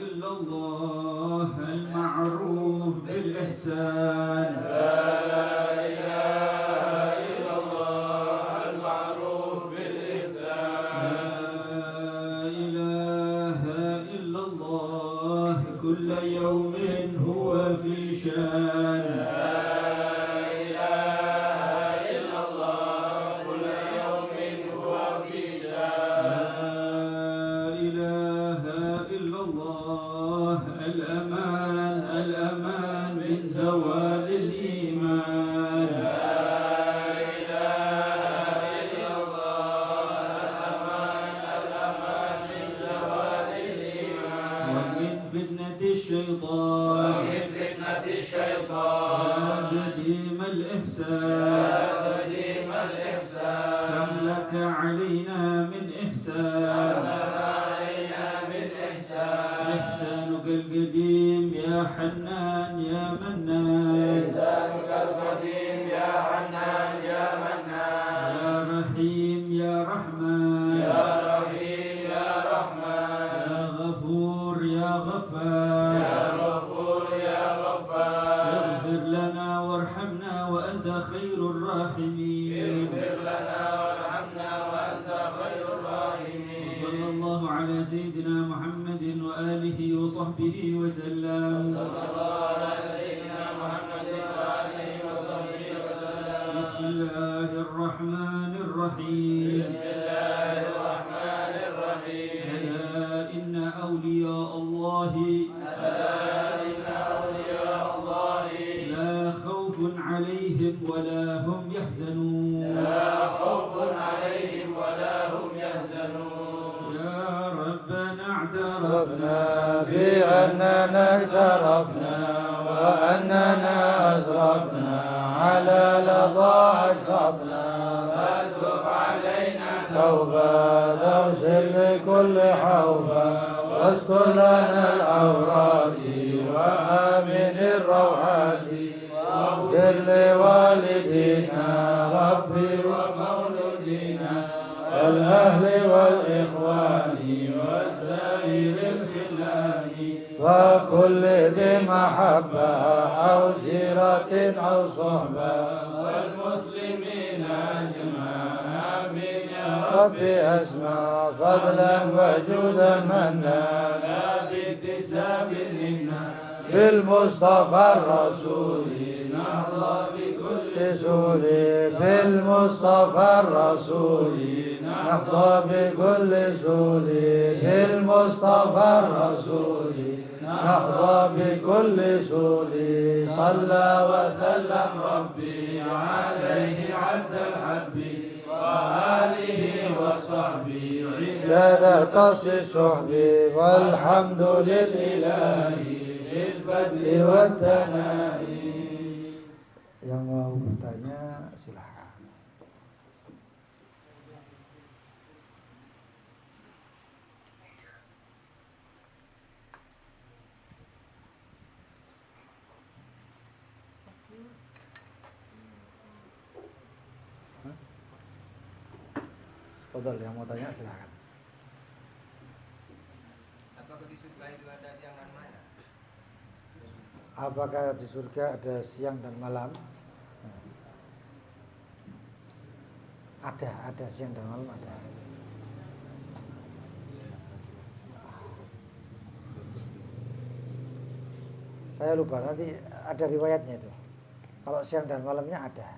Speaker 2: إلا الله المعروف بالإحسان. لا إله إلا الله المعروف بالإحسان. لا إله إلا الله كل يوم هو في شان. لا إله إلا الله كل يوم هو في شان. لا إله إلا الله الأمان الأمان من زوال الإيمان. لا إله إلا الله الأمان الأمان من زوال الإيمان. ومن فتنة الشيطان. ومن فتنة الشيطان. يا قديم الإحسان. يا قديم الإحسان. كم لك علينا من إحسان. كم لك علينا من إحسان. إحسانك القديم يا حنان يا منان. إحسانك القديم يا حنان يا منان. يا رحيم يا رحمن. يا رحيم يا رحمن. يا غفور يا غفار. يا غفور يا غفار. اغفر لنا وارحمنا وأنت خير الراحمين. اغفر لنا وارحمنا وأنت خير الراحمين. صلى الله على سيدنا محمد وآله وصحبه وسلم. صلى الله على سيدنا محمد وآله وصحبه وسلم. بسم الله الرحمن الرحيم. بسم الله الرحمن الرحيم. ألا إن أولياء الله. ألا إن أولياء الله. لا خوف عليهم ولا هم يحزنون. لا خوف عليهم ولا هم يحزنون. يا ربنا اعترفنا
Speaker 1: بأننا اقترفنا وأننا أسرفنا على لظى أشرفنا.
Speaker 2: فتب علينا
Speaker 1: توبة تغسل لكل حوبة واستر لنا الأوراد وآمن الروعات واغفر لوالدينا ربي ومولودينا والأهل والإخوان وسائر الخلان وكل ذي محبة أو جيرة أو صحبة
Speaker 2: والمسلمين أجمعين. آمين يا
Speaker 1: ربي أسمع فضلا وجودا منا
Speaker 2: لا باكتساب منا
Speaker 1: بالمصطفى الرسول
Speaker 2: نحظى بكل
Speaker 1: رسول بالمصطفى الرسول نحظى بكل سول بالمصطفى الرسول نحظى بكل سول صلى وسلم
Speaker 2: ربي عليه عبد الحب وآله وصحبه
Speaker 1: لدى تصل الصحب والحمد للإله
Speaker 2: بالبدء
Speaker 1: والثناء. Yang mau bertanya silahkan. Fadhal, yang mau tanya silahkan. Apakah di surga ada siang dan malam? Ada siang dan malam ada. Saya lupa, nanti ada riwayatnya itu. Kalau siang dan malamnya ada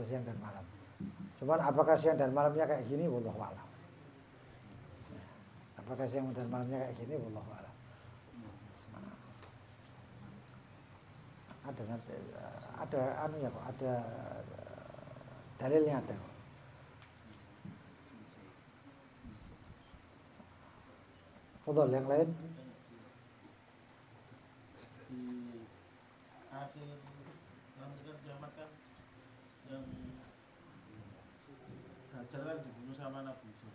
Speaker 1: siang dan malam. Cuman apakah siang dan malamnya kayak gini, wallahu a'lam. Apakah siang dan malamnya kayak gini, wallahu a'lam. Ada nanti, ada anunya kok, ada dalilnya ada kok. Fadhol yang lain.
Speaker 3: Di akhir nanti kan kiamat kan yang Dajjal kan dibunuh sama Nabi Isa.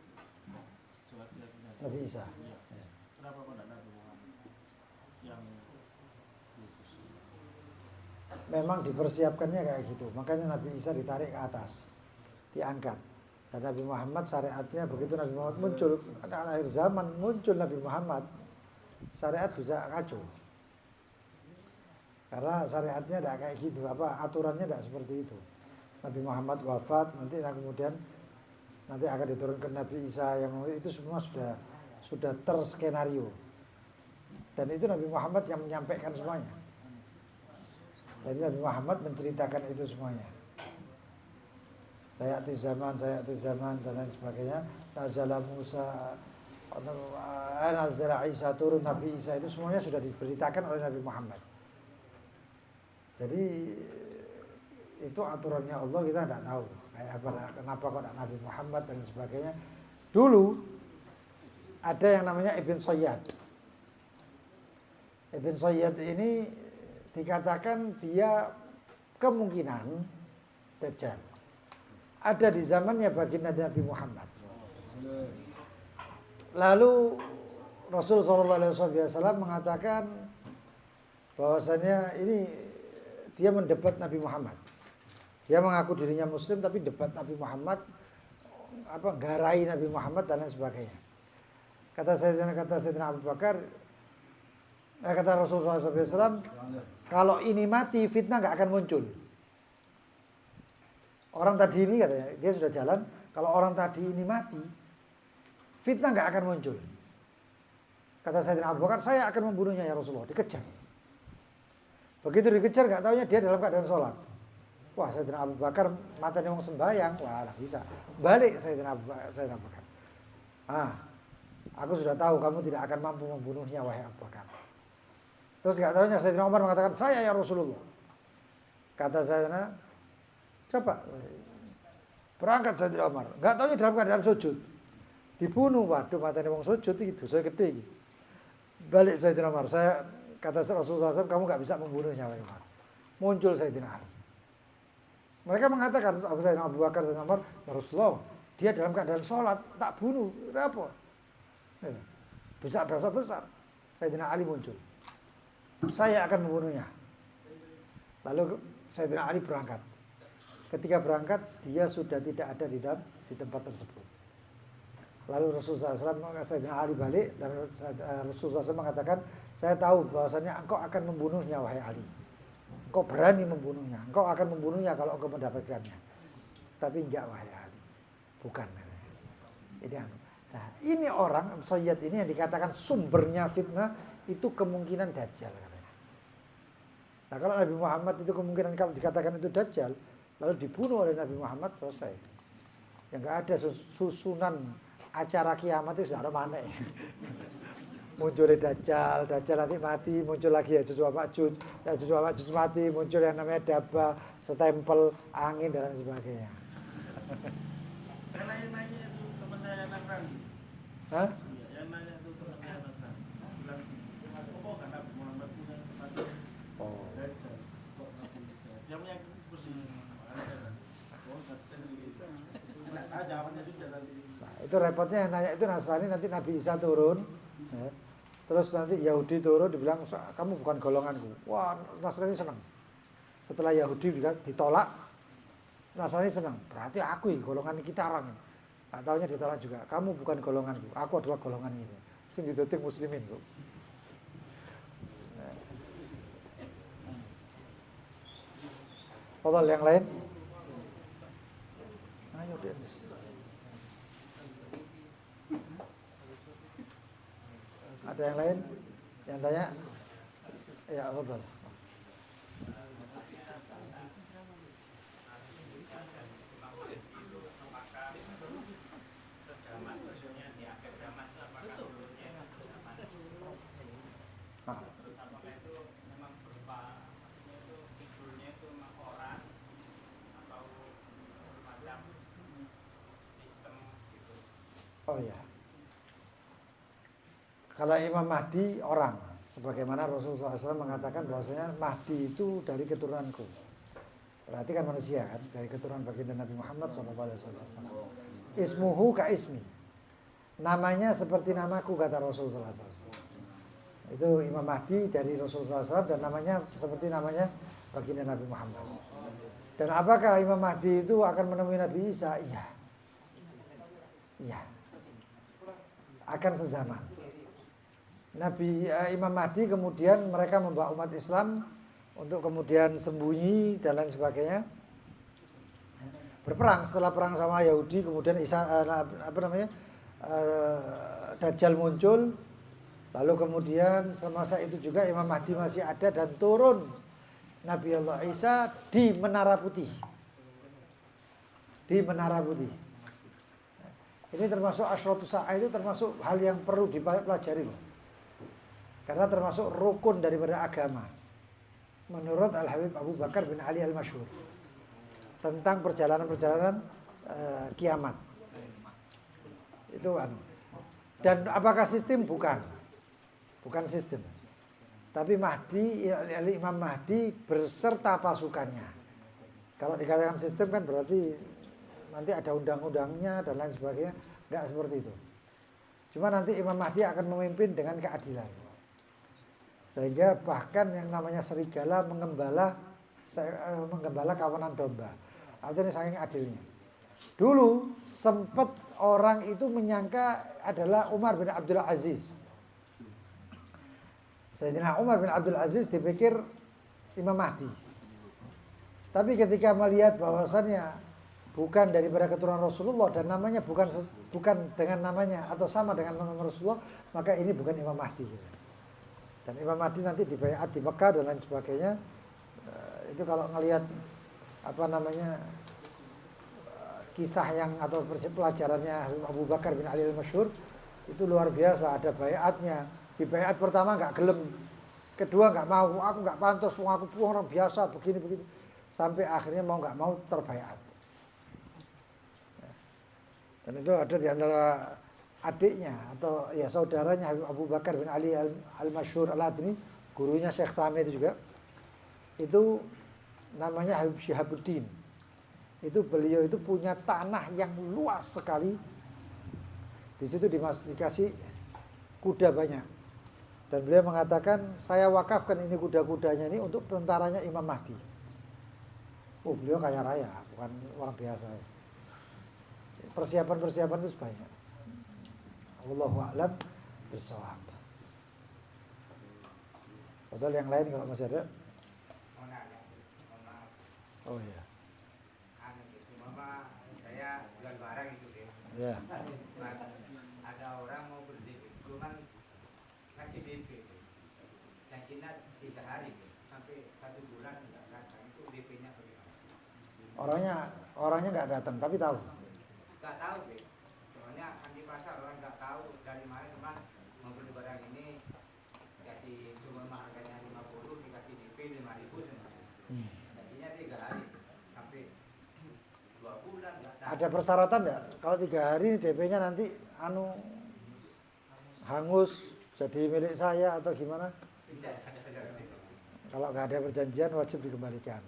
Speaker 3: Setelah keyakinan
Speaker 1: Nabi Isa.
Speaker 3: Iya.
Speaker 1: Ya.
Speaker 3: Kenapa kok tidak Nabi Muhammad yang khusus?
Speaker 1: Memang dipersiapkannya kayak gitu. Makanya Nabi Isa ditarik ke atas, diangkat. Dan Nabi Muhammad syariatnya begitu Nabi Muhammad muncul, ada akhir zaman muncul Nabi Muhammad, syariat bisa kacau. Karena syariatnya tidak kayak gitu, aturannya tidak seperti itu. Nabi Muhammad wafat, kemudian nanti akan diturunkan Nabi Isa yang itu semua sudah terskenario. Dan itu Nabi Muhammad yang menyampaikan semuanya. Jadi Nabi Muhammad menceritakan itu semuanya. Saya ati zaman dan lain sebagainya. Nazala Musa, Nazala Isa, turun Nabi Isa, itu semuanya sudah diberitakan oleh Nabi Muhammad. Jadi itu aturannya Allah, kita tidak tahu kayak apa, kenapa kok ada Nabi Muhammad dan sebagainya. Dulu ada yang namanya Ibn Sayyad. Ibn Sayyad ini dikatakan dia kemungkinan Dajjal. Ada di zamannya baginda Nabi Muhammad. Lalu Rasulullah SAW mengatakan bahwasannya ini dia mendebat Nabi Muhammad. Dia mengaku dirinya Muslim tapi debat Nabi Muhammad, garai Nabi Muhammad dan lain sebagainya. Kata Sayyidina Abu Bakar, kata Rasulullah SAW, kalau ini mati fitnah nggak akan muncul. Orang tadi ini katanya dia sudah jalan. Kalau orang tadi ini mati, fitnah nggak akan muncul. Kata Sayyidina Abu Bakar, saya akan membunuhnya ya Rasulullah. Dikejar. Begitu dikejar, nggak taunya dia dalam keadaan sholat. Wah, Sayyidina Abu Bakar matanya orang sembahyang, wah nggak bisa. Balik Sayyidina Abu Bakar. Aku sudah tahu kamu tidak akan mampu membunuhnya wahai Abu Bakar. Terus nggak taunya Sayyidina Umar mengatakan, saya ya Rasulullah. Kata Sayyidina, coba berangkat Sayyidina Umar. Nggak taunya dalam keadaan sujud. Dibunuh, waduh matanya orang sujud itu, saya gede. Balik Sayyidina Umar, kata Rasulullah SAW, kamu nggak bisa membunuhnya wahai Umar. Muncul Sayyidina Ali. Mereka mengatakan, Sayyidina Abu Bakar, Sayyidina Umar, ya Rasulullah, dia dalam keadaan sholat, tak bunuh, apa? Bisa dosa besar. Sayyidina Ali muncul. Saya akan membunuhnya. Lalu Sayyidina Ali berangkat. Ketika berangkat, dia sudah tidak ada di tempat tersebut. Lalu Rasulullah SAW, Sayyidina Ali balik, dan Rasulullah SAW mengatakan, saya tahu bahwasanya engkau akan membunuhnya wahai Ali. Engkau berani membunuhnya. Engkau akan membunuhnya kalau engkau mendapatkannya. Tapi enggak wahai Ali. Bukan. Nah, ini orang Sayyid ini yang dikatakan sumbernya fitnah itu kemungkinan Dajjal katanya. Nah, kalau Nabi Muhammad itu kemungkinan kalau dikatakan itu Dajjal, lalu dibunuh oleh Nabi Muhammad, selesai. Yang enggak ada susunan acara kiamat itu sudah ada mana ya. Muncul Dajjal nanti mati, muncul lagi Yajuj wa Majuj mati, muncul yang namanya Dabba, setempel angin dan lain sebagainya.
Speaker 3: Karena yang nanya itu teman saya Nasrani.
Speaker 1: Hah?
Speaker 3: Iya, yang nanya itu teman saya Nasrani. Bilang, kok karena Muhammad punya tempat Dajjal, kok Nabi Isa. Dia meyakini seperti itu. Makanya kan, jawabannya sudah tadi.
Speaker 1: Nah, itu repotnya yang nanya itu Nasrani, nanti Nabi Isa turun. Ya. Terus nanti Yahudi turun dibilang kamu bukan golonganku. Wah, Nasrani senang. Setelah Yahudi ditolak, Nasrani senang. Berarti aku golongan kita orang ini. Nggak taunya ditolak juga. Kamu bukan golonganku. Aku adalah golongan ini. sing dituting muslimin kok. Fadhal yang lain? Ayo Dennis. Ada yang lain? Yang tanya? Ya, fadhal. Oh ya. Kalau Imam Mahdi orang, sebagaimana Rasulullah SAW mengatakan bahwasanya Mahdi itu dari keturunanku. Berarti kan manusia kan, dari keturunan baginda Nabi Muhammad SAW. Ismuhu ka ismi. Namanya seperti namaku kata Rasulullah SAW. Itu Imam Mahdi dari Rasulullah SAW dan namanya seperti namanya baginda Nabi Muhammad. Dan apakah Imam Mahdi itu akan menemui Nabi Isa? Iya. Iya. Akan sezaman. Imam Mahdi kemudian mereka membawa umat Islam untuk kemudian sembunyi dan lain sebagainya. Berperang setelah perang sama Yahudi, kemudian Dajjal muncul. Lalu kemudian semasa itu juga Imam Mahdi masih ada dan turun Nabi Allah Isa di Menara Putih. Di Menara Putih. Ini termasuk Asyratu Sa'ah, itu termasuk hal yang perlu dipelajari loh. Karena termasuk rukun daripada agama. Menurut Al-Habib Abu Bakar bin Ali Al-Masyhur. Tentang perjalanan-perjalanan kiamat. Itu dan apakah sistem? Bukan. Bukan sistem. Tapi Imam Mahdi berserta pasukannya. Kalau dikatakan sistem kan berarti nanti ada undang-undangnya dan lain sebagainya. Enggak seperti itu. Cuma nanti Imam Mahdi akan memimpin dengan keadilan. Sehingga bahkan yang namanya serigala menggembala kawanan domba. Artinya saking adilnya. Dulu sempat orang itu menyangka adalah Umar bin Abdul Aziz. Sayyidina Umar bin Abdul Aziz dipikir Imam Mahdi. Tapi ketika melihat bahwasannya bukan daripada keturunan Rasulullah dan namanya bukan dengan namanya atau sama dengan nama Rasulullah, maka ini bukan Imam Mahdi. Dan Imam Mahdi nanti dibaiat di Mekah dan lain sebagainya. Itu kalau ngelihat kisah yang atau pelajarannya Abu Bakar bin Ali Al-Masyhur itu luar biasa. Ada baiatnya. Di baiat pertama nggak gelem, kedua nggak mau, aku nggak pantas, aku orang biasa begini begitu, sampai akhirnya mau nggak mau terbaiat. Dan itu ada di antara adiknya atau ya saudaranya Abu Bakar bin Ali Al-Masyhur Al-Adni, gurunya Syekh Sami itu juga. Itu namanya Habib Syihabuddin. Itu beliau itu punya tanah yang luas sekali. Di situ dikasih kuda banyak. Dan beliau mengatakan, saya wakafkan ini kuda-kudanya ini untuk tentaranya Imam Mahdi. Oh, beliau kaya raya, bukan orang biasa. Persiapan-persiapan itu banyak. Wallahu a'lam bishawab. Padahal yang lain kalau masih ada. Oh iya.
Speaker 4: Saya jual barang itu deh.
Speaker 1: Ya.
Speaker 4: Mas, ada orang mau beli, cuman kasih DP. Janjinya 3 hari, sampai 1 bulan nggak datang. Itu DP-nya bagaimana?
Speaker 1: Orangnya nggak datang, tapi tahu.
Speaker 4: Nggak tahu deh. Soalnya kan di pasar orang nggak tahu dari mana, cuman mau beli barang ini kasih cuma harganya 50, dikasih DP 5.000 semuanya. Janjinya 3 hari, sampai 2 bulan nggak datang.
Speaker 1: Ada persyaratan nggak? Kalau 3 hari DP-nya nanti hangus jadi milik saya atau gimana? Kalau nggak ada perjanjian wajib dikembalikan.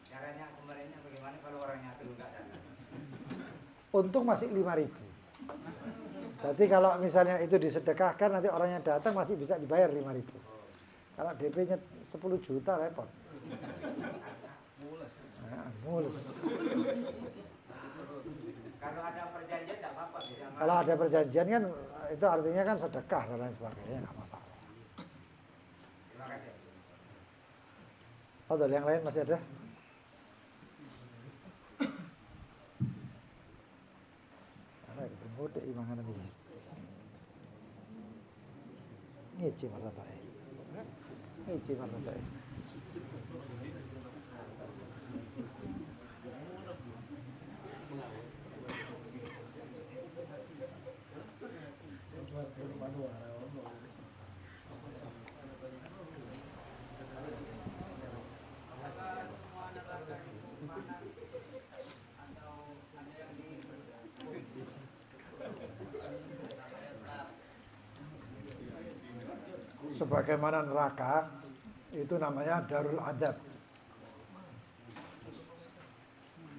Speaker 4: Caranya kemarinnya bagaimana kalau orangnya itu nggak datang?
Speaker 1: Untung masih 5.000. Berarti kalau misalnya itu disedekahkan nanti orangnya datang masih bisa dibayar 5.000. Kalau DP-nya 10 juta repot. Mulus.
Speaker 4: Kalau ada perjanjian tidak apa-apa.
Speaker 1: Kalau ada perjanjian kan itu artinya kan sedekah dan lain sebagainya, nggak masalah.
Speaker 4: Terima kasih.
Speaker 1: Atau yang lain masih ada? Ada yang muda imangan nanti. Ngeci martabai. Ngeci martabai. Sebagaimana neraka itu namanya darul adab.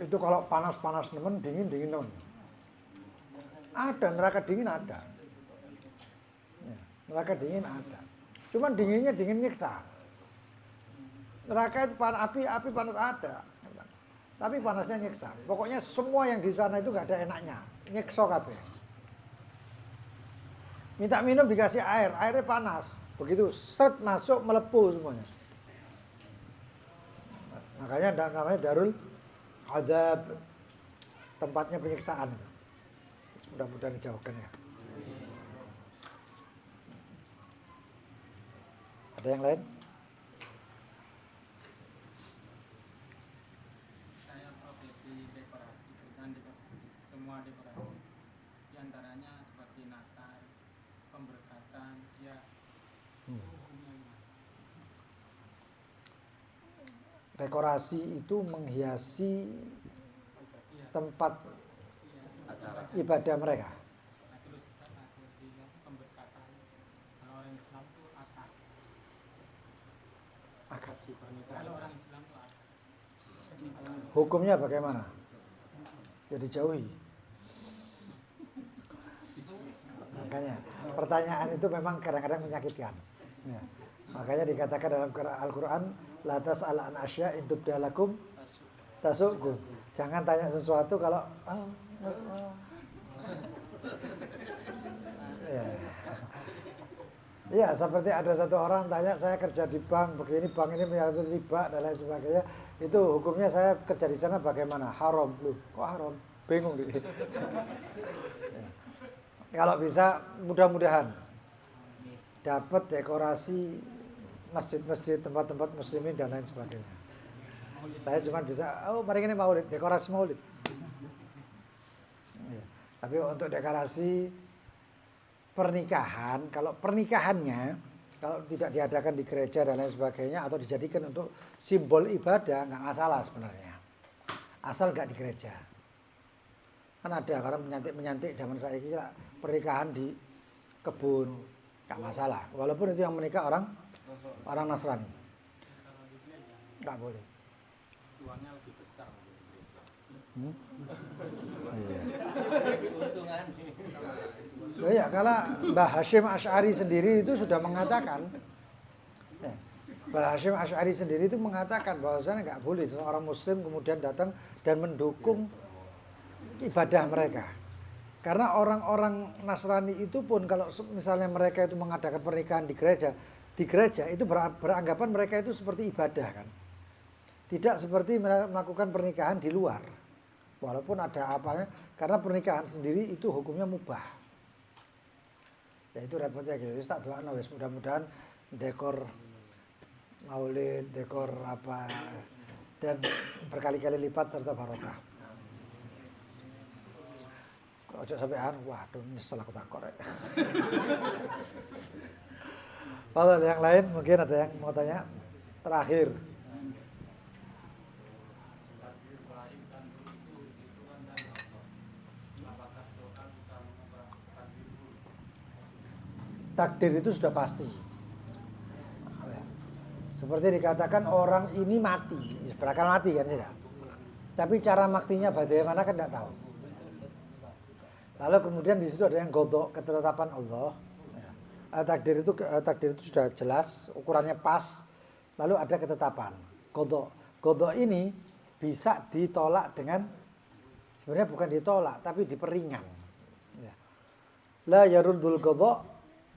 Speaker 1: Itu kalau panas-panas temen, dingin-dingin temen. Ada neraka dingin ada. Ya, neraka dingin ada. Cuman dinginnya dingin nyiksa. Neraka itu api panas ada. Tapi panasnya nyiksa. Pokoknya semua yang di sana itu gak ada enaknya. Nyiksa kabeh. Minta minum dikasih air, airnya panas. Begitu seret masuk melepuh semuanya. Makanya namanya darul adab, tempatnya penyiksaan. Mudah-mudahan dijauhkan ya. Ada yang lain?
Speaker 5: Saya profesi dekorasi, bukan dekorasi, semua dekorasi. Di antaranya seperti Natal, pemberkatan, ya.
Speaker 1: Dekorasi itu menghiasi tempat ibadah mereka.
Speaker 5: Nah, terus seperti pemberkatan. Kalau orang Islam itu akad.
Speaker 1: Akad.
Speaker 5: Kalau orang Islam itu akad.
Speaker 1: Hukumnya bagaimana? Ya dijauhi. Makanya pertanyaan itu memang kadang-kadang menyakitkan. Ya. Makanya dikatakan dalam Al-Quran, la tas'al an asya in tubda lakum tasukum. Jangan tanya sesuatu kalau ya. Ya, seperti ada satu orang tanya, saya kerja di bank begini, bank ini menyangkut riba dan lain sebagainya. Itu hukumnya saya kerja di sana bagaimana? Haram. Loh, kok haram? Bingung dia. Kalau bisa mudah-mudahan dapat dekorasi masjid-masjid, tempat-tempat muslimin dan lain sebagainya. Saya cuma bisa, mari ini maulid, dekorasi maulid. Ya. Tapi untuk dekorasi pernikahan, kalau pernikahannya kalau tidak diadakan di gereja dan lain sebagainya atau dijadikan untuk simbol ibadah, nggak masalah sebenarnya. Asal nggak di gereja. Kan ada orang menyantik zaman saya kira pernikahan di kebun, nggak masalah. Walaupun itu yang menikah orang Nasrani, nggak boleh.
Speaker 5: Uangnya lebih besar.
Speaker 1: Iya. Ya, kalau Mbah Hashim Asy'ari sendiri itu sudah mengatakan, Mbah Hashim Asy'ari sendiri itu mengatakan bahwasanya nggak boleh seorang Muslim kemudian datang dan mendukung ibadah mereka. Karena orang-orang Nasrani itu pun kalau misalnya mereka itu mengadakan pernikahan di gereja itu beranggapan mereka itu seperti ibadah kan. Tidak seperti melakukan pernikahan di luar. Walaupun ada apanya, karena pernikahan sendiri itu hukumnya mubah. Ya itu repotnya gitu. Tak doakan wis mudah-mudahan dekor maulid, dekor apa dan berkali-kali lipat serta barokah. Ojo sampai waduh nyesel aku takor. Kalau yang lain mungkin ada yang mau tanya terakhir. Takdir itu sudah pasti. Seperti dikatakan orang ini mati, berakal mati kan sudah. Tapi cara matinya bagaimana kan tidak tahu. Lalu kemudian di situ ada yang godok ketetapan Allah. Takdir itu sudah jelas, ukurannya pas. Lalu ada ketetapan. Godok ini bisa ditolak dengan sebenarnya bukan ditolak, tapi diperingan. Ya. La yaruddul qadha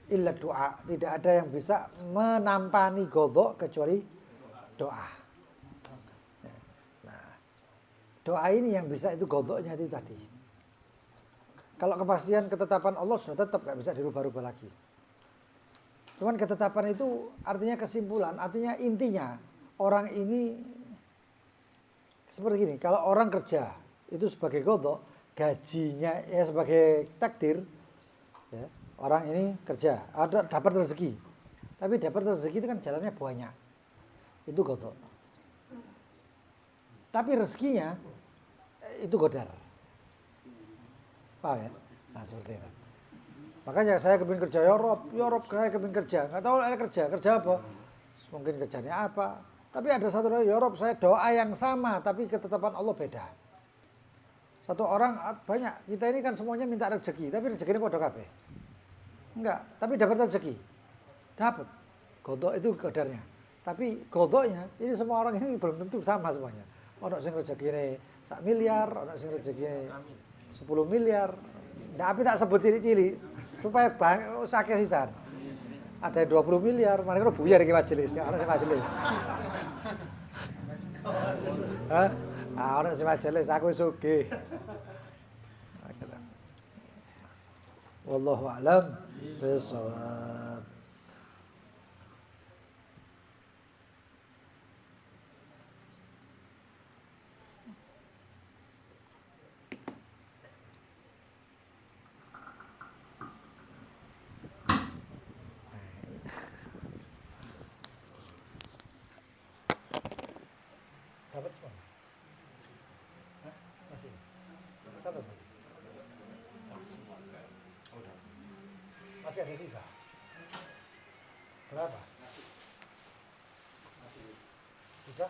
Speaker 1: illa doa. Tidak ada yang bisa menampani qadha kecuali doa. Nah, doa ini yang bisa itu qadha-nya itu tadi. Kalau kepastian ketetapan Allah sudah tetap nggak bisa dirubah-rubah lagi. Cuman ketetapan itu artinya kesimpulan, artinya intinya orang ini seperti gini. Kalau orang kerja itu sebagai qadha, gajinya ya sebagai takdir. Ya, orang ini kerja, ada dapat rezeki. Tapi dapat rezeki itu kan jalannya banyak. Itu qadha. Tapi rezekinya itu qadar. Paham ya? Nah seperti itu. Makanya saya kepingin kerja ya Rob saya kepingin kerja. Nggak tahu kerja apa. Mungkin kerjanya apa. Tapi ada satu orang, ya Rob saya doa yang sama, tapi ketetapan Allah beda. Satu orang banyak, kita ini kan semuanya minta rezeki, tapi rezeki ini podo kabeh. Enggak, tapi dapat rezeki. Dapat. Qadha itu qadarnya. Tapi qadhanya ini semua orang ini belum tentu sama semuanya. Ono sing rezekine 1 miliar, ono sing rezekine 10 miliar. Nah, tapi tak sebut cili-cili supaya sakit sisan. Ada 20 miliar, mereka buyar iki majelis, orang sing majelis. Hah? Ah, orang sing majelis aku wis sugih. Wallahu a'lam bishawab. Dapat semua? Hah? Masih? Siapa bagi? Masih ada sisa? Berapa? Bisa?